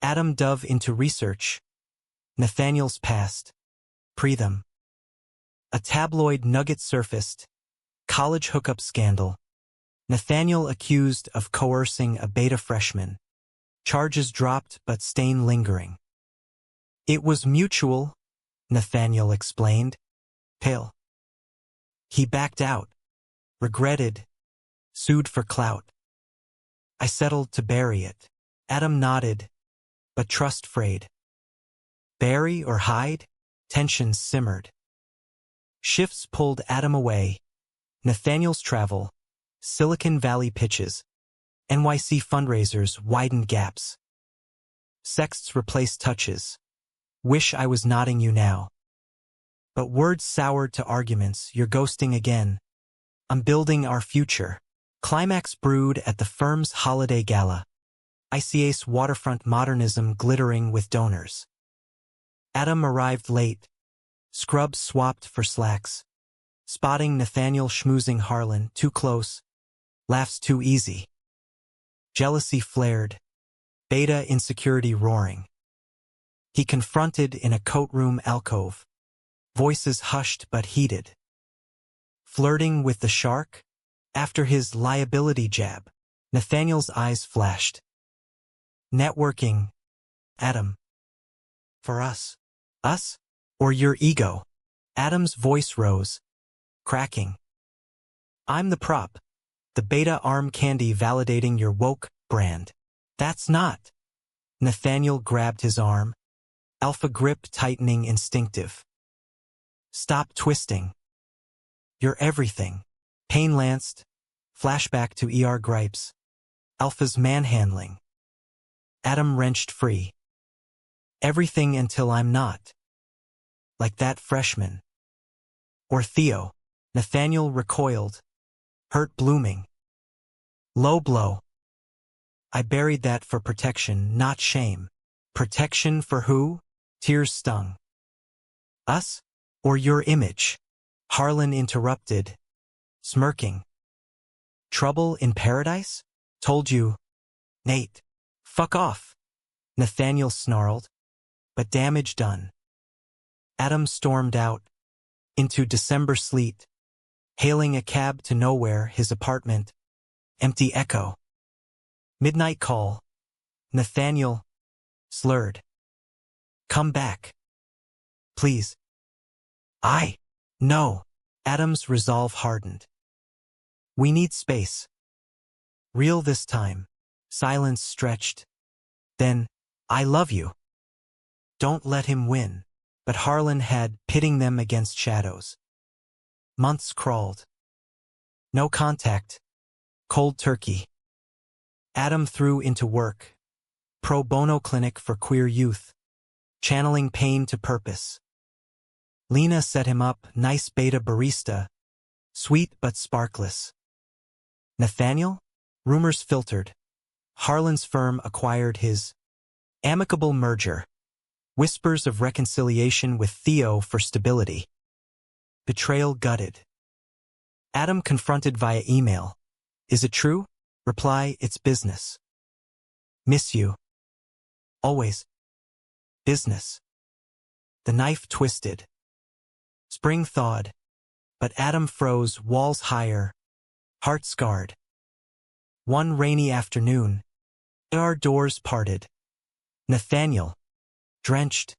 Adam dove into research. Nathaniel's past. Pre-them. A tabloid nugget surfaced. College hookup scandal. Nathaniel accused of coercing a beta freshman. Charges dropped but stain lingering. It was mutual, Nathaniel explained. Pale. He backed out. Regretted. Sued for clout. I settled to bury it. Adam nodded, but trust frayed. Bury or hide? Tensions simmered. Shifts pulled Adam away. Nathaniel's travel, Silicon Valley pitches, NYC fundraisers widened gaps. Sexts replaced touches. Wish I was nodding you now. But words soured to arguments, you're ghosting again. I'm building our future. Climax brewed at the firm's holiday gala. ICA's waterfront modernism glittering with donors. Adam arrived late. Scrubs swapped for slacks. Spotting Nathaniel schmoozing Harlan too close. Laughs too easy. Jealousy flared. Beta insecurity roaring. He confronted in a coat room alcove. Voices hushed but heated. Flirting with the shark? After his liability jab, Nathaniel's eyes flashed. Networking, Adam. For us. Us? Or your ego? Adam's voice rose, cracking. I'm the prop. The beta arm candy validating your woke brand. That's not. Nathaniel grabbed his arm. Alpha grip tightening instinctive. Stop twisting. You're everything. Pain lanced. Flashback to ER gripes. Alpha's manhandling. Adam wrenched free. Everything until I'm not. Like that freshman. Or Theo. Nathaniel recoiled. Hurt blooming. Low blow. I buried that for protection, not shame. Protection for who? Tears stung. Us? Or your image? Harlan interrupted, smirking. Trouble in paradise? Told you. Nate. Fuck off. Nathaniel snarled. But damage done. Adam stormed out. Into December sleet. Hailing a cab to nowhere, his apartment. Empty echo. Midnight call. Nathaniel. Slurred. Come back. Please. No. Adam's resolve hardened. We need space. Real this time. Silence stretched. Then, I love you. Don't let him win. But Harlan had, pitting them against shadows. Months crawled. No contact. Cold turkey. Adam threw into work. Pro bono clinic for queer youth. Channeling pain to purpose. Lena set him up, nice beta barista. Sweet but sparkless. Nathaniel? Rumors filtered. Harlan's firm acquired his amicable merger. Whispers of reconciliation with Theo for stability. Betrayal gutted. Adam confronted via email. Is it true? Reply, it's business. Miss you. Always. Business. The knife twisted. Spring thawed, but Adam froze walls higher, heart scarred. One rainy afternoon, our doors parted. Nathaniel, drenched,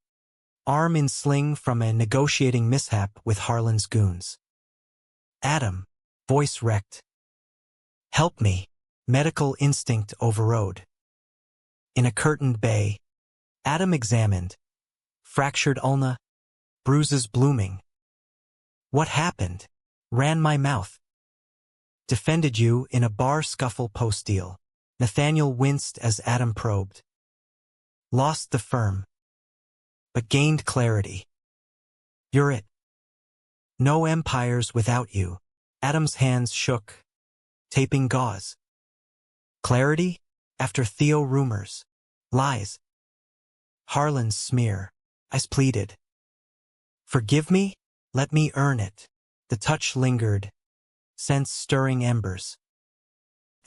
arm in sling from a negotiating mishap with Harlan's goons. Adam, voice wrecked. Help me. Medical instinct overrode. In a curtained bay, Adam examined. Fractured ulna, bruises blooming. What happened? Ran my mouth. Defended you in a bar scuffle post-deal. Nathaniel winced as Adam probed. Lost the firm, but gained clarity. You're it. No empires without you. Adam's hands shook, taping gauze. Clarity? After Theo rumors. Lies. Harlan's smear. I pleaded. Forgive me? Let me earn it. The touch lingered, sense stirring embers.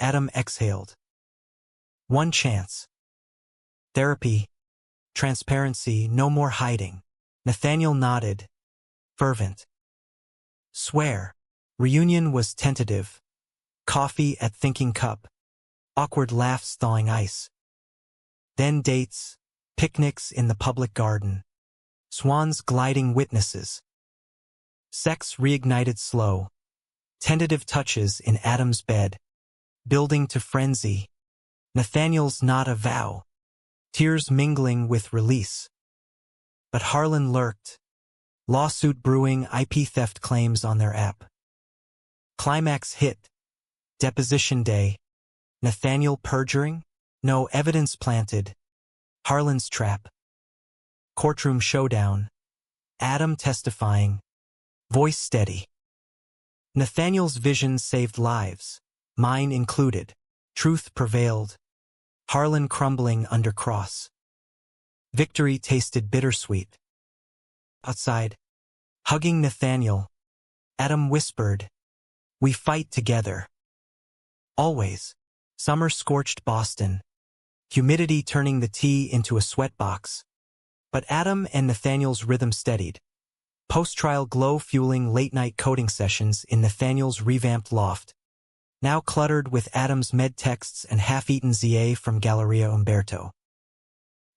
Adam exhaled. One chance. Therapy. Transparency, no more hiding. Nathaniel nodded, fervent. Swear. Reunion was tentative. Coffee at thinking cup. Awkward laughs thawing ice. Then dates, picnics in the public garden. Swans gliding witnesses. Sex reignited slow. Tentative touches in Adam's bed. Building to frenzy. Nathaniel's not a vow. Tears mingling with release. But Harlan lurked. Lawsuit brewing, IP theft claims on their app. Climax hit. Deposition day. Nathaniel perjuring? No evidence planted. Harlan's trap. Courtroom showdown. Adam testifying. Voice steady. Nathaniel's vision saved lives. Mine included. Truth prevailed. Harlan crumbling under cross. Victory tasted bittersweet. Outside, hugging Nathaniel, Adam whispered, We fight together. Always. Summer scorched Boston. Humidity turning the tea into a sweatbox. But Adam and Nathaniel's rhythm steadied. Post-trial glow fueling late-night coding sessions in Nathaniel's revamped loft. Now cluttered with Adam's med texts and half-eaten ZA from Galleria Umberto.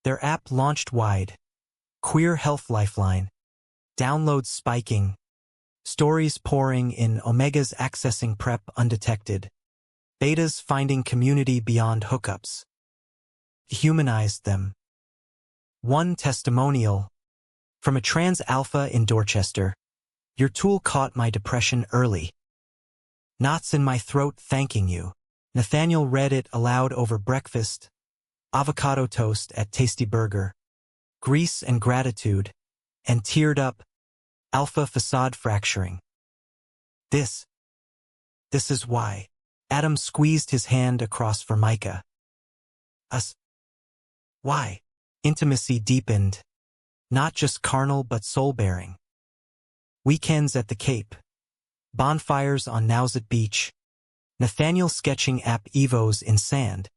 Their app launched wide. Queer Health Lifeline. Downloads spiking. Stories pouring in, Omegas accessing PrEP undetected. Betas finding community beyond hookups. Humanized them. One testimonial. From a trans alpha in Dorchester. Your tool caught my depression early. Knots in my throat thanking you. Nathaniel read it aloud over breakfast. Avocado toast at Tasty Burger. Grease and gratitude. And teared up. Alpha facade fracturing. This is why. Adam squeezed his hand across Formica. Us. Why? Intimacy deepened. Not just carnal but soul-bearing. Weekends at the Cape. Bonfires on Nauset Beach. Nathaniel sketching app Evos in sand.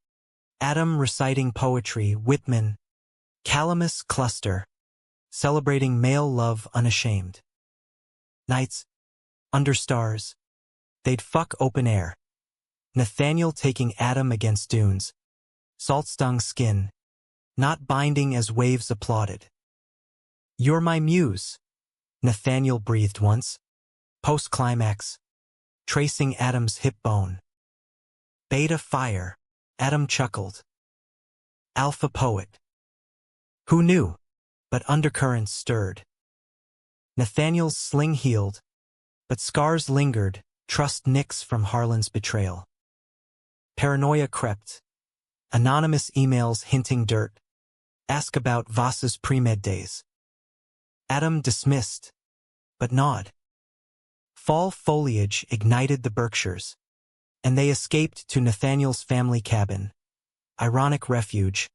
Adam reciting poetry, Whitman. Calamus cluster. Celebrating male love unashamed. Nights. Under stars. They'd fuck open air. Nathaniel taking Adam against dunes. Salt-stung skin. Not binding as waves applauded. You're my muse. Nathaniel breathed once. Post-climax. Tracing Adam's hip bone. Beta fire. Adam chuckled. Alpha poet. Who knew? But undercurrents stirred. Nathaniel's sling healed. But scars lingered. Trust nicks from Harlan's betrayal. Paranoia crept. Anonymous emails hinting dirt. Ask about Voss's pre-med days. Adam dismissed, but gnawed. Fall foliage ignited the Berkshires, and they escaped to Nathaniel's family cabin. Ironic refuge.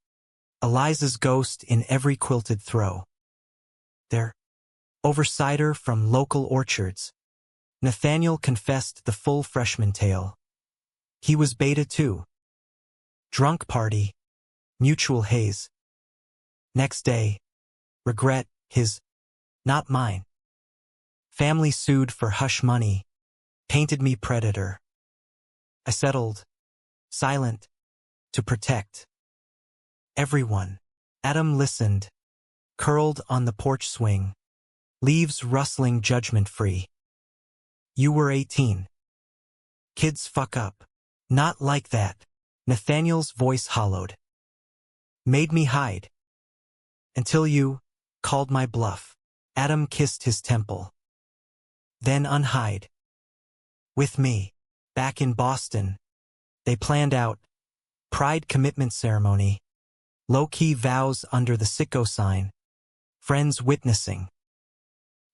Eliza's ghost in every quilted throw. There, over cider from local orchards. Nathaniel confessed the full freshman tale. He was beta too. Drunk party. Mutual haze. Next day. Regret, his. Not mine. Family sued for hush money. Painted me predator. I settled. Silent. To protect. Everyone. Adam listened. Curled on the porch swing. Leaves rustling judgment-free. You were 18. Kids fuck up. Not like that. Nathaniel's voice hollowed. Made me hide. Until you called my bluff. Adam kissed his temple. Then unhide. With me. Back in Boston. They planned out. Pride commitment ceremony. Low-key vows under the sicko sign. Friends witnessing.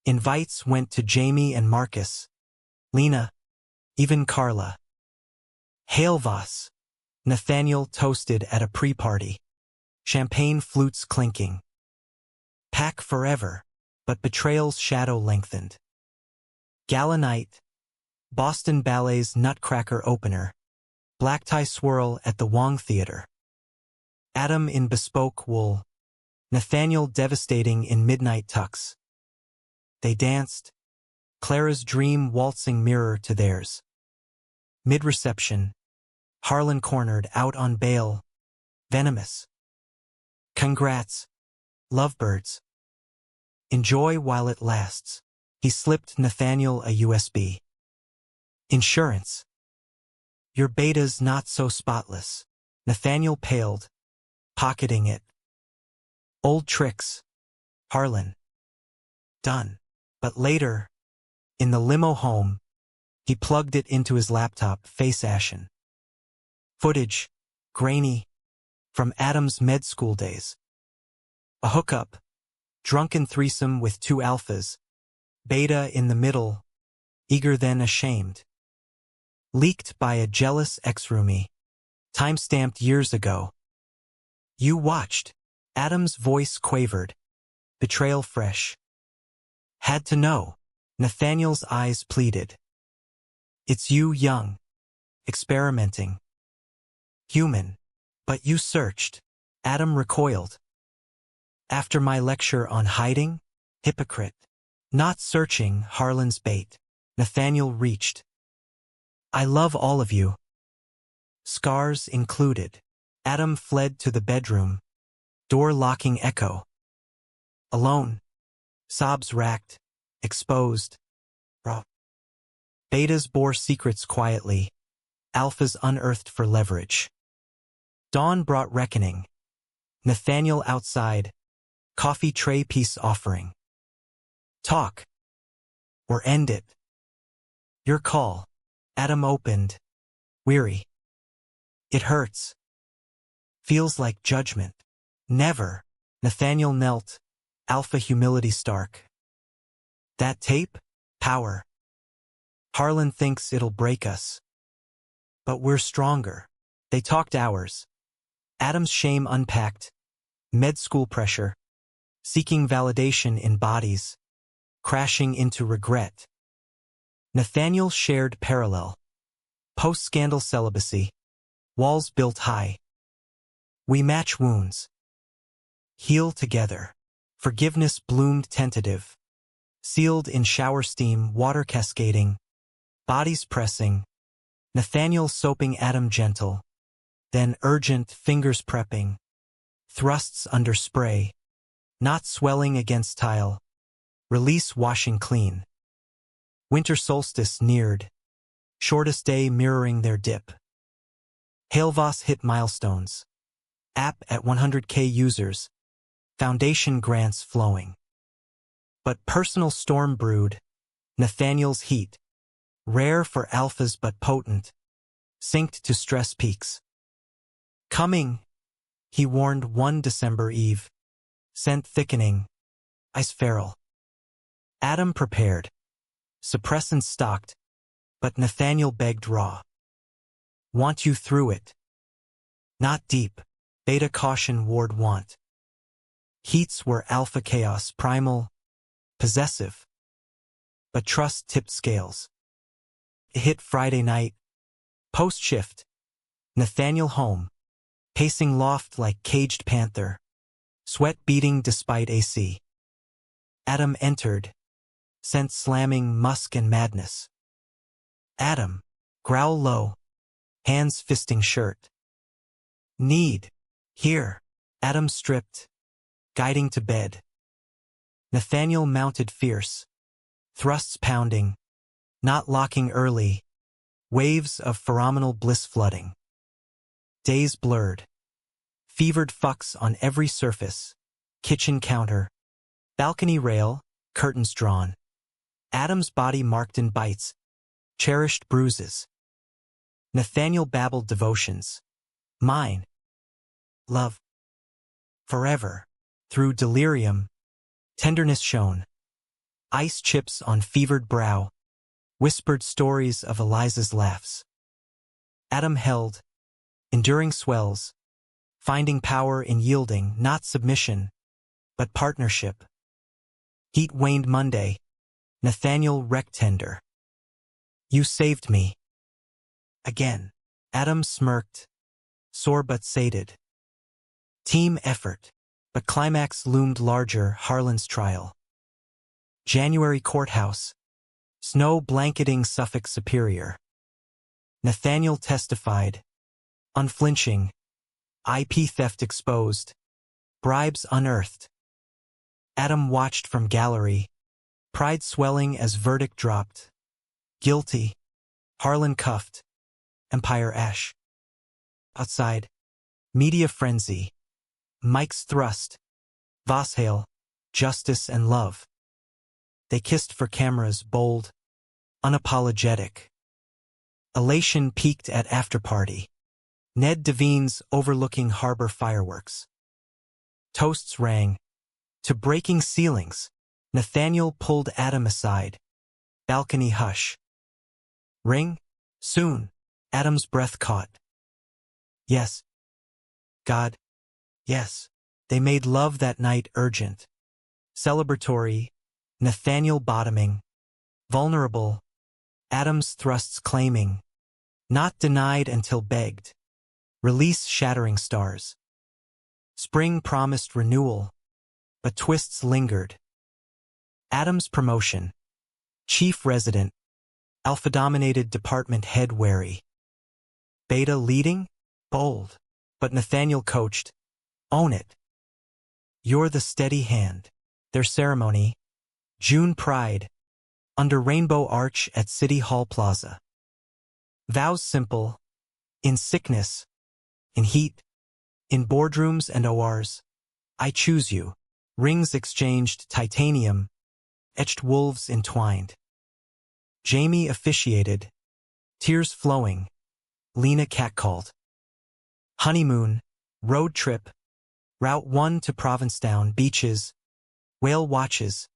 Invites went to Jamie and Marcus. Lena. Even Carla. Hail Voss. Nathaniel toasted at a pre-party. Champagne flutes clinking. Pack forever, but betrayal's shadow lengthened. Gala night. Boston Ballet's Nutcracker opener. Black tie swirl at the Wong Theater. Adam in bespoke wool. Nathaniel devastating in midnight tux. They danced. Clara's dream waltzing mirror to theirs. Mid-reception. Harlan cornered out on bail. Venomous. Congrats. Lovebirds. Enjoy while it lasts. He slipped Nathaniel a USB. Insurance. Your beta's not so spotless. Nathaniel paled. Pocketing it. Old tricks. Harlan. Done. But later, in the limo home, he plugged it into his laptop, face ashen. Footage. Grainy. From Adam's med school days. A hookup. Drunken threesome with two alphas. Beta in the middle. Eager then ashamed. Leaked by a jealous ex-roomie. Time-stamped years ago. You watched. Adam's voice quavered. Betrayal fresh. Had to know. Nathaniel's eyes pleaded. It's you young. Experimenting. Human. But you searched. Adam recoiled. After my lecture on hiding? Hypocrite. Not searching, Harlan's bait. Nathaniel reached. I love all of you. Scars included. Adam fled to the bedroom. Door locking echo. Alone. Sobs racked. Exposed. Raw. Betas bore secrets quietly. Alphas unearthed for leverage. Dawn brought reckoning. Nathaniel outside. Coffee tray peace offering. Talk. Or end it. Your call. Adam opened. Weary. It hurts. Feels like judgment. Never. Nathaniel knelt. Alpha humility stark. That tape? Power. Harlan thinks it'll break us. But we're stronger. They talked hours. Adam's shame unpacked. Med school pressure. Seeking validation in bodies. Crashing into regret. Nathaniel shared parallel. Post-scandal celibacy. Walls built high. We match wounds. Heal together. Forgiveness bloomed tentative. Sealed in shower steam, water cascading. Bodies pressing. Nathaniel soaping Adam gentle. Then urgent, fingers prepping. Thrusts under spray. Not swelling against tile. Release washing clean. Winter solstice neared. Shortest day mirroring their dip. Hailvoss hit milestones. App at 100K users. Foundation grants flowing. But personal storm brewed. Nathaniel's heat. Rare for alphas but potent. Synced to stress peaks. Coming, he warned one December eve. Scent thickening. Ice feral. Adam prepared. Suppressants stocked. But Nathaniel begged raw. Want you through it. Not deep. Beta caution ward want. Heats were alpha chaos primal. Possessive. But trust tipped scales. It hit Friday night. Post-shift. Nathaniel home. Pacing loft like caged panther. Sweat beating despite AC. Adam entered. Scent slamming musk and madness. Adam. Growl low. Hands fisting shirt. Need. Here. Adam stripped. Guiding to bed. Nathaniel mounted fierce. Thrusts pounding. Not locking early. Waves of phenomenal bliss flooding. Days blurred. Fevered fucks on every surface. Kitchen counter. Balcony rail. Curtains drawn. Adam's body marked in bites. Cherished bruises. Nathaniel babbled devotions. Mine. Love. Forever. Through delirium. Tenderness shone. Ice chips on fevered brow. Whispered stories of Eliza's laughs. Adam held. Enduring swells. Finding power in yielding, not submission, but partnership. Heat waned Monday. Nathaniel wrecked tender. You saved me. Again. Adam smirked. Sore but sated. Team effort. But climax loomed larger. Harlan's trial. January courthouse. Snow blanketing Suffolk Superior. Nathaniel testified. Unflinching. IP theft exposed. Bribes unearthed. Adam watched from gallery. Pride swelling as verdict dropped. Guilty. Harlan cuffed. Empire ash. Outside. Media frenzy. Mike's thrust. Voshail. Justice and love. They kissed for cameras, bold. Unapologetic. Elation peaked at afterparty. Ned Devine's overlooking harbor fireworks. Toasts rang. To breaking ceilings. Nathaniel pulled Adam aside. Balcony hush. Ring? Soon. Adam's breath caught. Yes. God. Yes. They made love that night urgent. Celebratory. Nathaniel bottoming. Vulnerable. Adam's thrusts claiming. Not denied until begged. Release shattering stars. Spring promised renewal. But twists lingered. Adam's promotion. Chief resident. Alpha-dominated department head wary. Beta leading? Bold. But Nathaniel coached. Own it. You're the steady hand. Their ceremony. June Pride. Under Rainbow Arch at City Hall Plaza. Vows simple. In sickness. In heat. In boardrooms and ORs. I choose you. Rings exchanged titanium. Etched wolves entwined. Jamie officiated. Tears flowing. Lena catcalled. Honeymoon. Road trip. Route 1 to Provincetown beaches. Whale watches.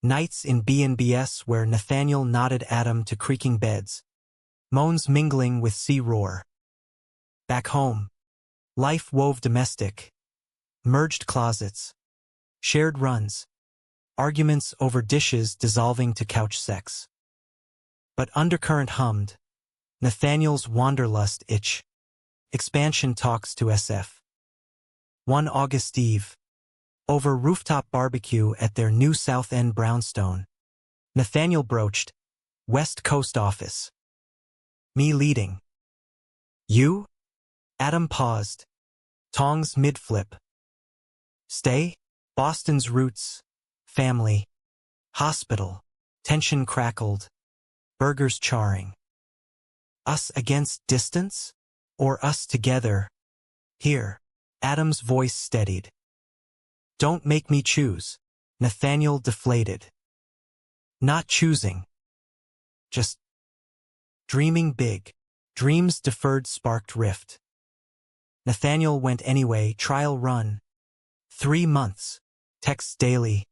Nights in B&Bs where Nathaniel nodded Adam to creaking beds. Moans mingling with sea roar. Back home. Life wove domestic. Merged closets. Shared runs. Arguments over dishes dissolving to couch sex. But undercurrent hummed. Nathaniel's wanderlust itch. Expansion talks to SF. One August Eve. Over rooftop barbecue at their new South End brownstone. Nathaniel broached. West Coast office. Me leading. You? Adam paused. Tongs mid-flip. Stay? Boston's roots. Family. Hospital. Tension crackled. Burgers charring. Us against distance? Or us together? Here. Adam's voice steadied. Don't make me choose. Nathaniel deflated. Not choosing. Just dreaming big. Dreams deferred sparked rift. Nathaniel went anyway, trial run. 3 months. Texts daily.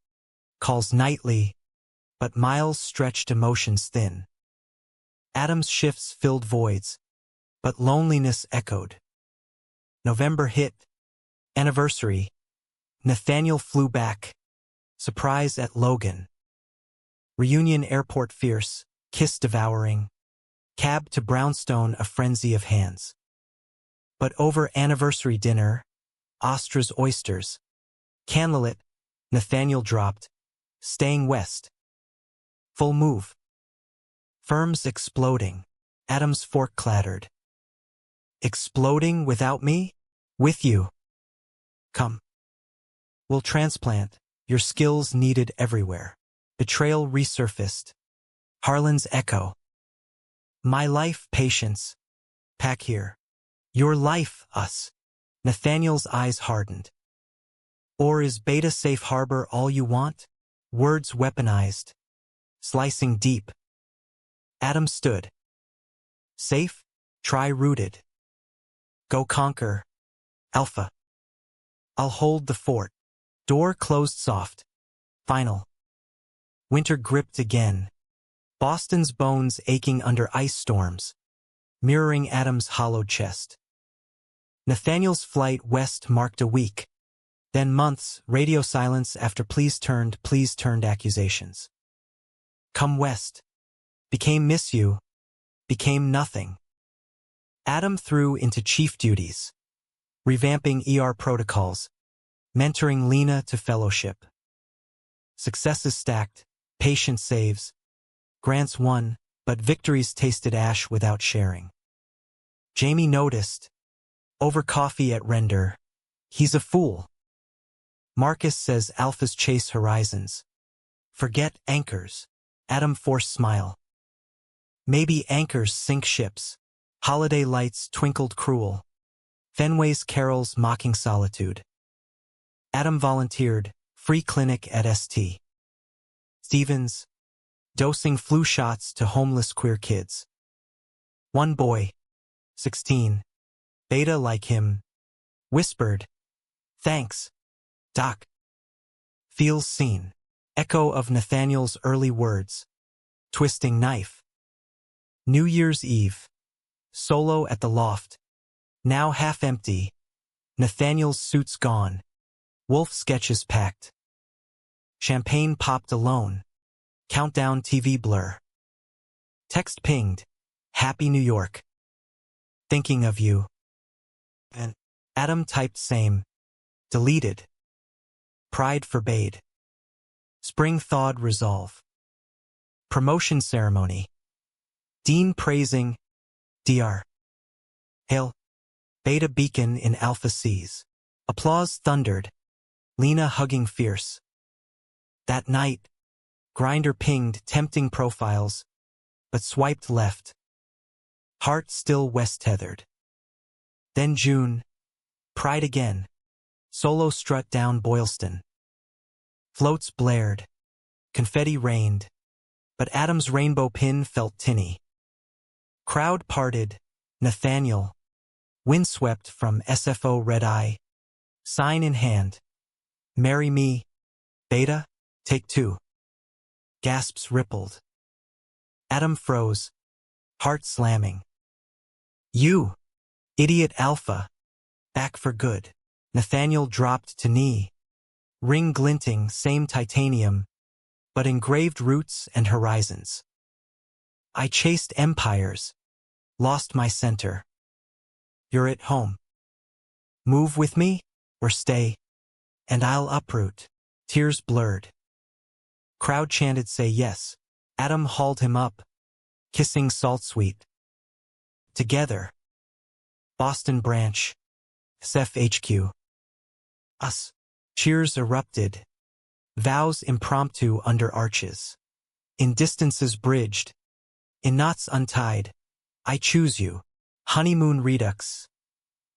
Calls nightly. But miles stretched emotions thin. Adam's shifts filled voids. But loneliness echoed. November hit. Anniversary. Nathaniel flew back. Surprise at Logan. Reunion airport fierce. Kiss devouring. Cab to Brownstone, a frenzy of hands. But over anniversary dinner, Ostra's oysters. Candlelit, Nathaniel dropped, staying west. Full move. Firms exploding. Adam's fork clattered. Exploding without me? With you. Come. We'll transplant. Your skills needed everywhere. Betrayal resurfaced. Harlan's echo. My life, patience. Pack here. Your life, us. Nathaniel's eyes hardened. Or is Beta safe harbor all you want? Words weaponized. Slicing deep. Adam stood. Safe? Try rooted. Go conquer. Alpha. I'll hold the fort. Door closed soft. Final. Winter gripped again. Boston's bones aching under ice storms, mirroring Adam's hollowed chest. Nathaniel's flight west marked a week. Then months, radio silence after please turned accusations. Come west. Became miss you. Became nothing. Adam threw into chief duties. Revamping ER protocols. Mentoring Lena to fellowship. Successes stacked. Patience saves. Grants won, but victories tasted ash without sharing. Jamie noticed. Over coffee at Render. He's a fool. Marcus says alphas chase horizons. Forget anchors. Adam forced smile. Maybe anchors sink ships. Holiday lights twinkled cruel. Fenway's carols mocking solitude. Adam volunteered, free clinic at St. Stephen's, dosing flu shots to homeless queer kids. One boy, 16, Beta like him, whispered, "Thanks, Doc." Feels seen. Echo of Nathaniel's early words. Twisting knife. New Year's Eve. Solo at the loft. Now half empty. Nathaniel's suit's gone. Wolf sketches packed. Champagne popped alone. Countdown TV blur. Text pinged. Happy New York. Thinking of you. And Adam typed same. Deleted. Pride forbade. Spring thawed resolve. Promotion ceremony. Dean praising. Dr. Hail. Beta beacon in Alpha Seas. Applause thundered. Lena hugging fierce. That night, Grinder pinged tempting profiles, but swiped left. Heart still west tethered. Then June. Pride again. Solo strut down Boylston. Floats blared. Confetti rained. But Adam's rainbow pin felt tinny. Crowd parted. Nathaniel. Windswept from SFO red eye. Sign in hand. Marry me. Beta, take two. Gasps rippled. Adam froze. Heart slamming. You. Idiot Alpha. Back for good. Nathaniel dropped to knee. Ring glinting, same titanium, but engraved roots and horizons. I chased empires. Lost my center. You're at home. Move with me, or stay, and I'll uproot. Tears blurred. Crowd chanted say yes. Adam hauled him up, kissing salt sweet. Together. Boston branch. SFHQ. Us. Cheers erupted. Vows impromptu under arches. In distances bridged. In knots untied. I choose you. Honeymoon redux.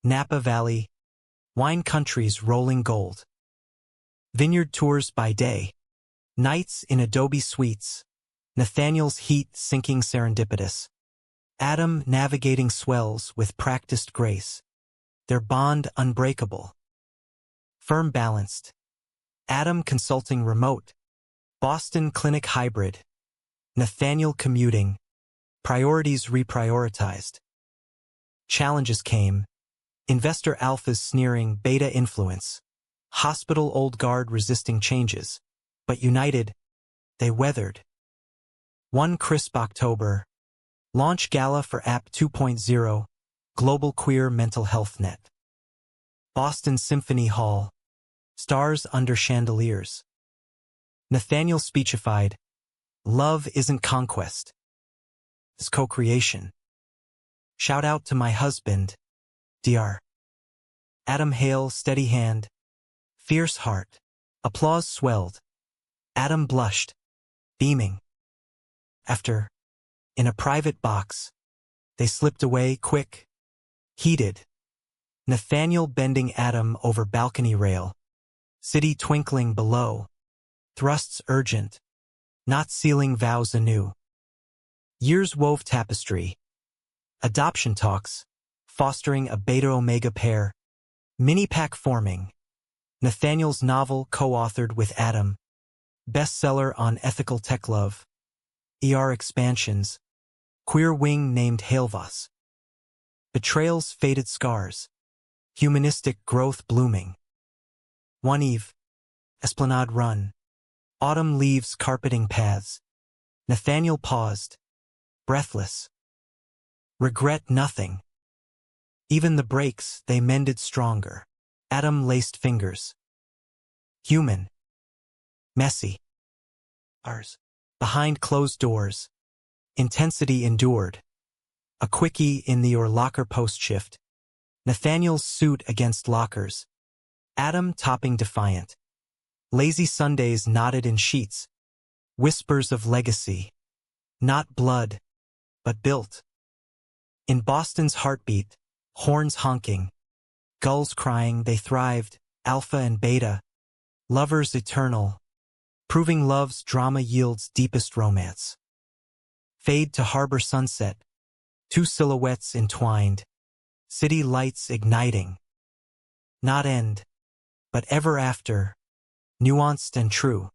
Napa Valley. Wine countries rolling gold. Vineyard tours by day. Nights in Adobe suites. Nathaniel's heat sinking serendipitous. Adam navigating swells with practiced grace. Their bond unbreakable. Firm balanced. Adam consulting remote. Boston clinic hybrid. Nathaniel commuting. Priorities reprioritized. Challenges came. Investor alphas sneering beta influence. Hospital old guard resisting changes. But united, they weathered. One crisp October. Launch Gala for App 2.0, Global Queer Mental Health Net. Boston Symphony Hall, Stars Under Chandeliers. Nathaniel speechified, Love isn't conquest. It's co-creation. Shout out to my husband, Dr. Adam Hale, steady hand, fierce heart. Applause swelled. Adam blushed, beaming. After, in a private box, they slipped away quick, heated. Nathaniel bending Adam over balcony rail. City twinkling below. Thrusts urgent. Not sealing vows anew. Years wove tapestry. Adoption talks. Fostering a beta-omega pair. Mini-pack forming. Nathaniel's novel co-authored with Adam. Bestseller on ethical tech love. ER expansions. Queer wing named Hailvas. Betrayal's faded scars. Humanistic growth blooming. One eve. Esplanade run. Autumn leaves carpeting paths. Nathaniel paused. Breathless. Regret nothing. Even the breaks they mended stronger. Adam laced fingers. Human. Messy. Ours. Behind closed doors. Intensity endured. A quickie in the or locker post shift. Nathaniel's suit against lockers. Adam topping defiant. Lazy Sundays knotted in sheets. Whispers of legacy. Not blood, but built. In Boston's heartbeat, horns honking. Gulls crying they thrived, alpha and beta. Lovers eternal. Proving love's drama yields deepest romance. Fade to harbor sunset. Two silhouettes entwined. City lights igniting. Not end, but ever after. Nuanced and true.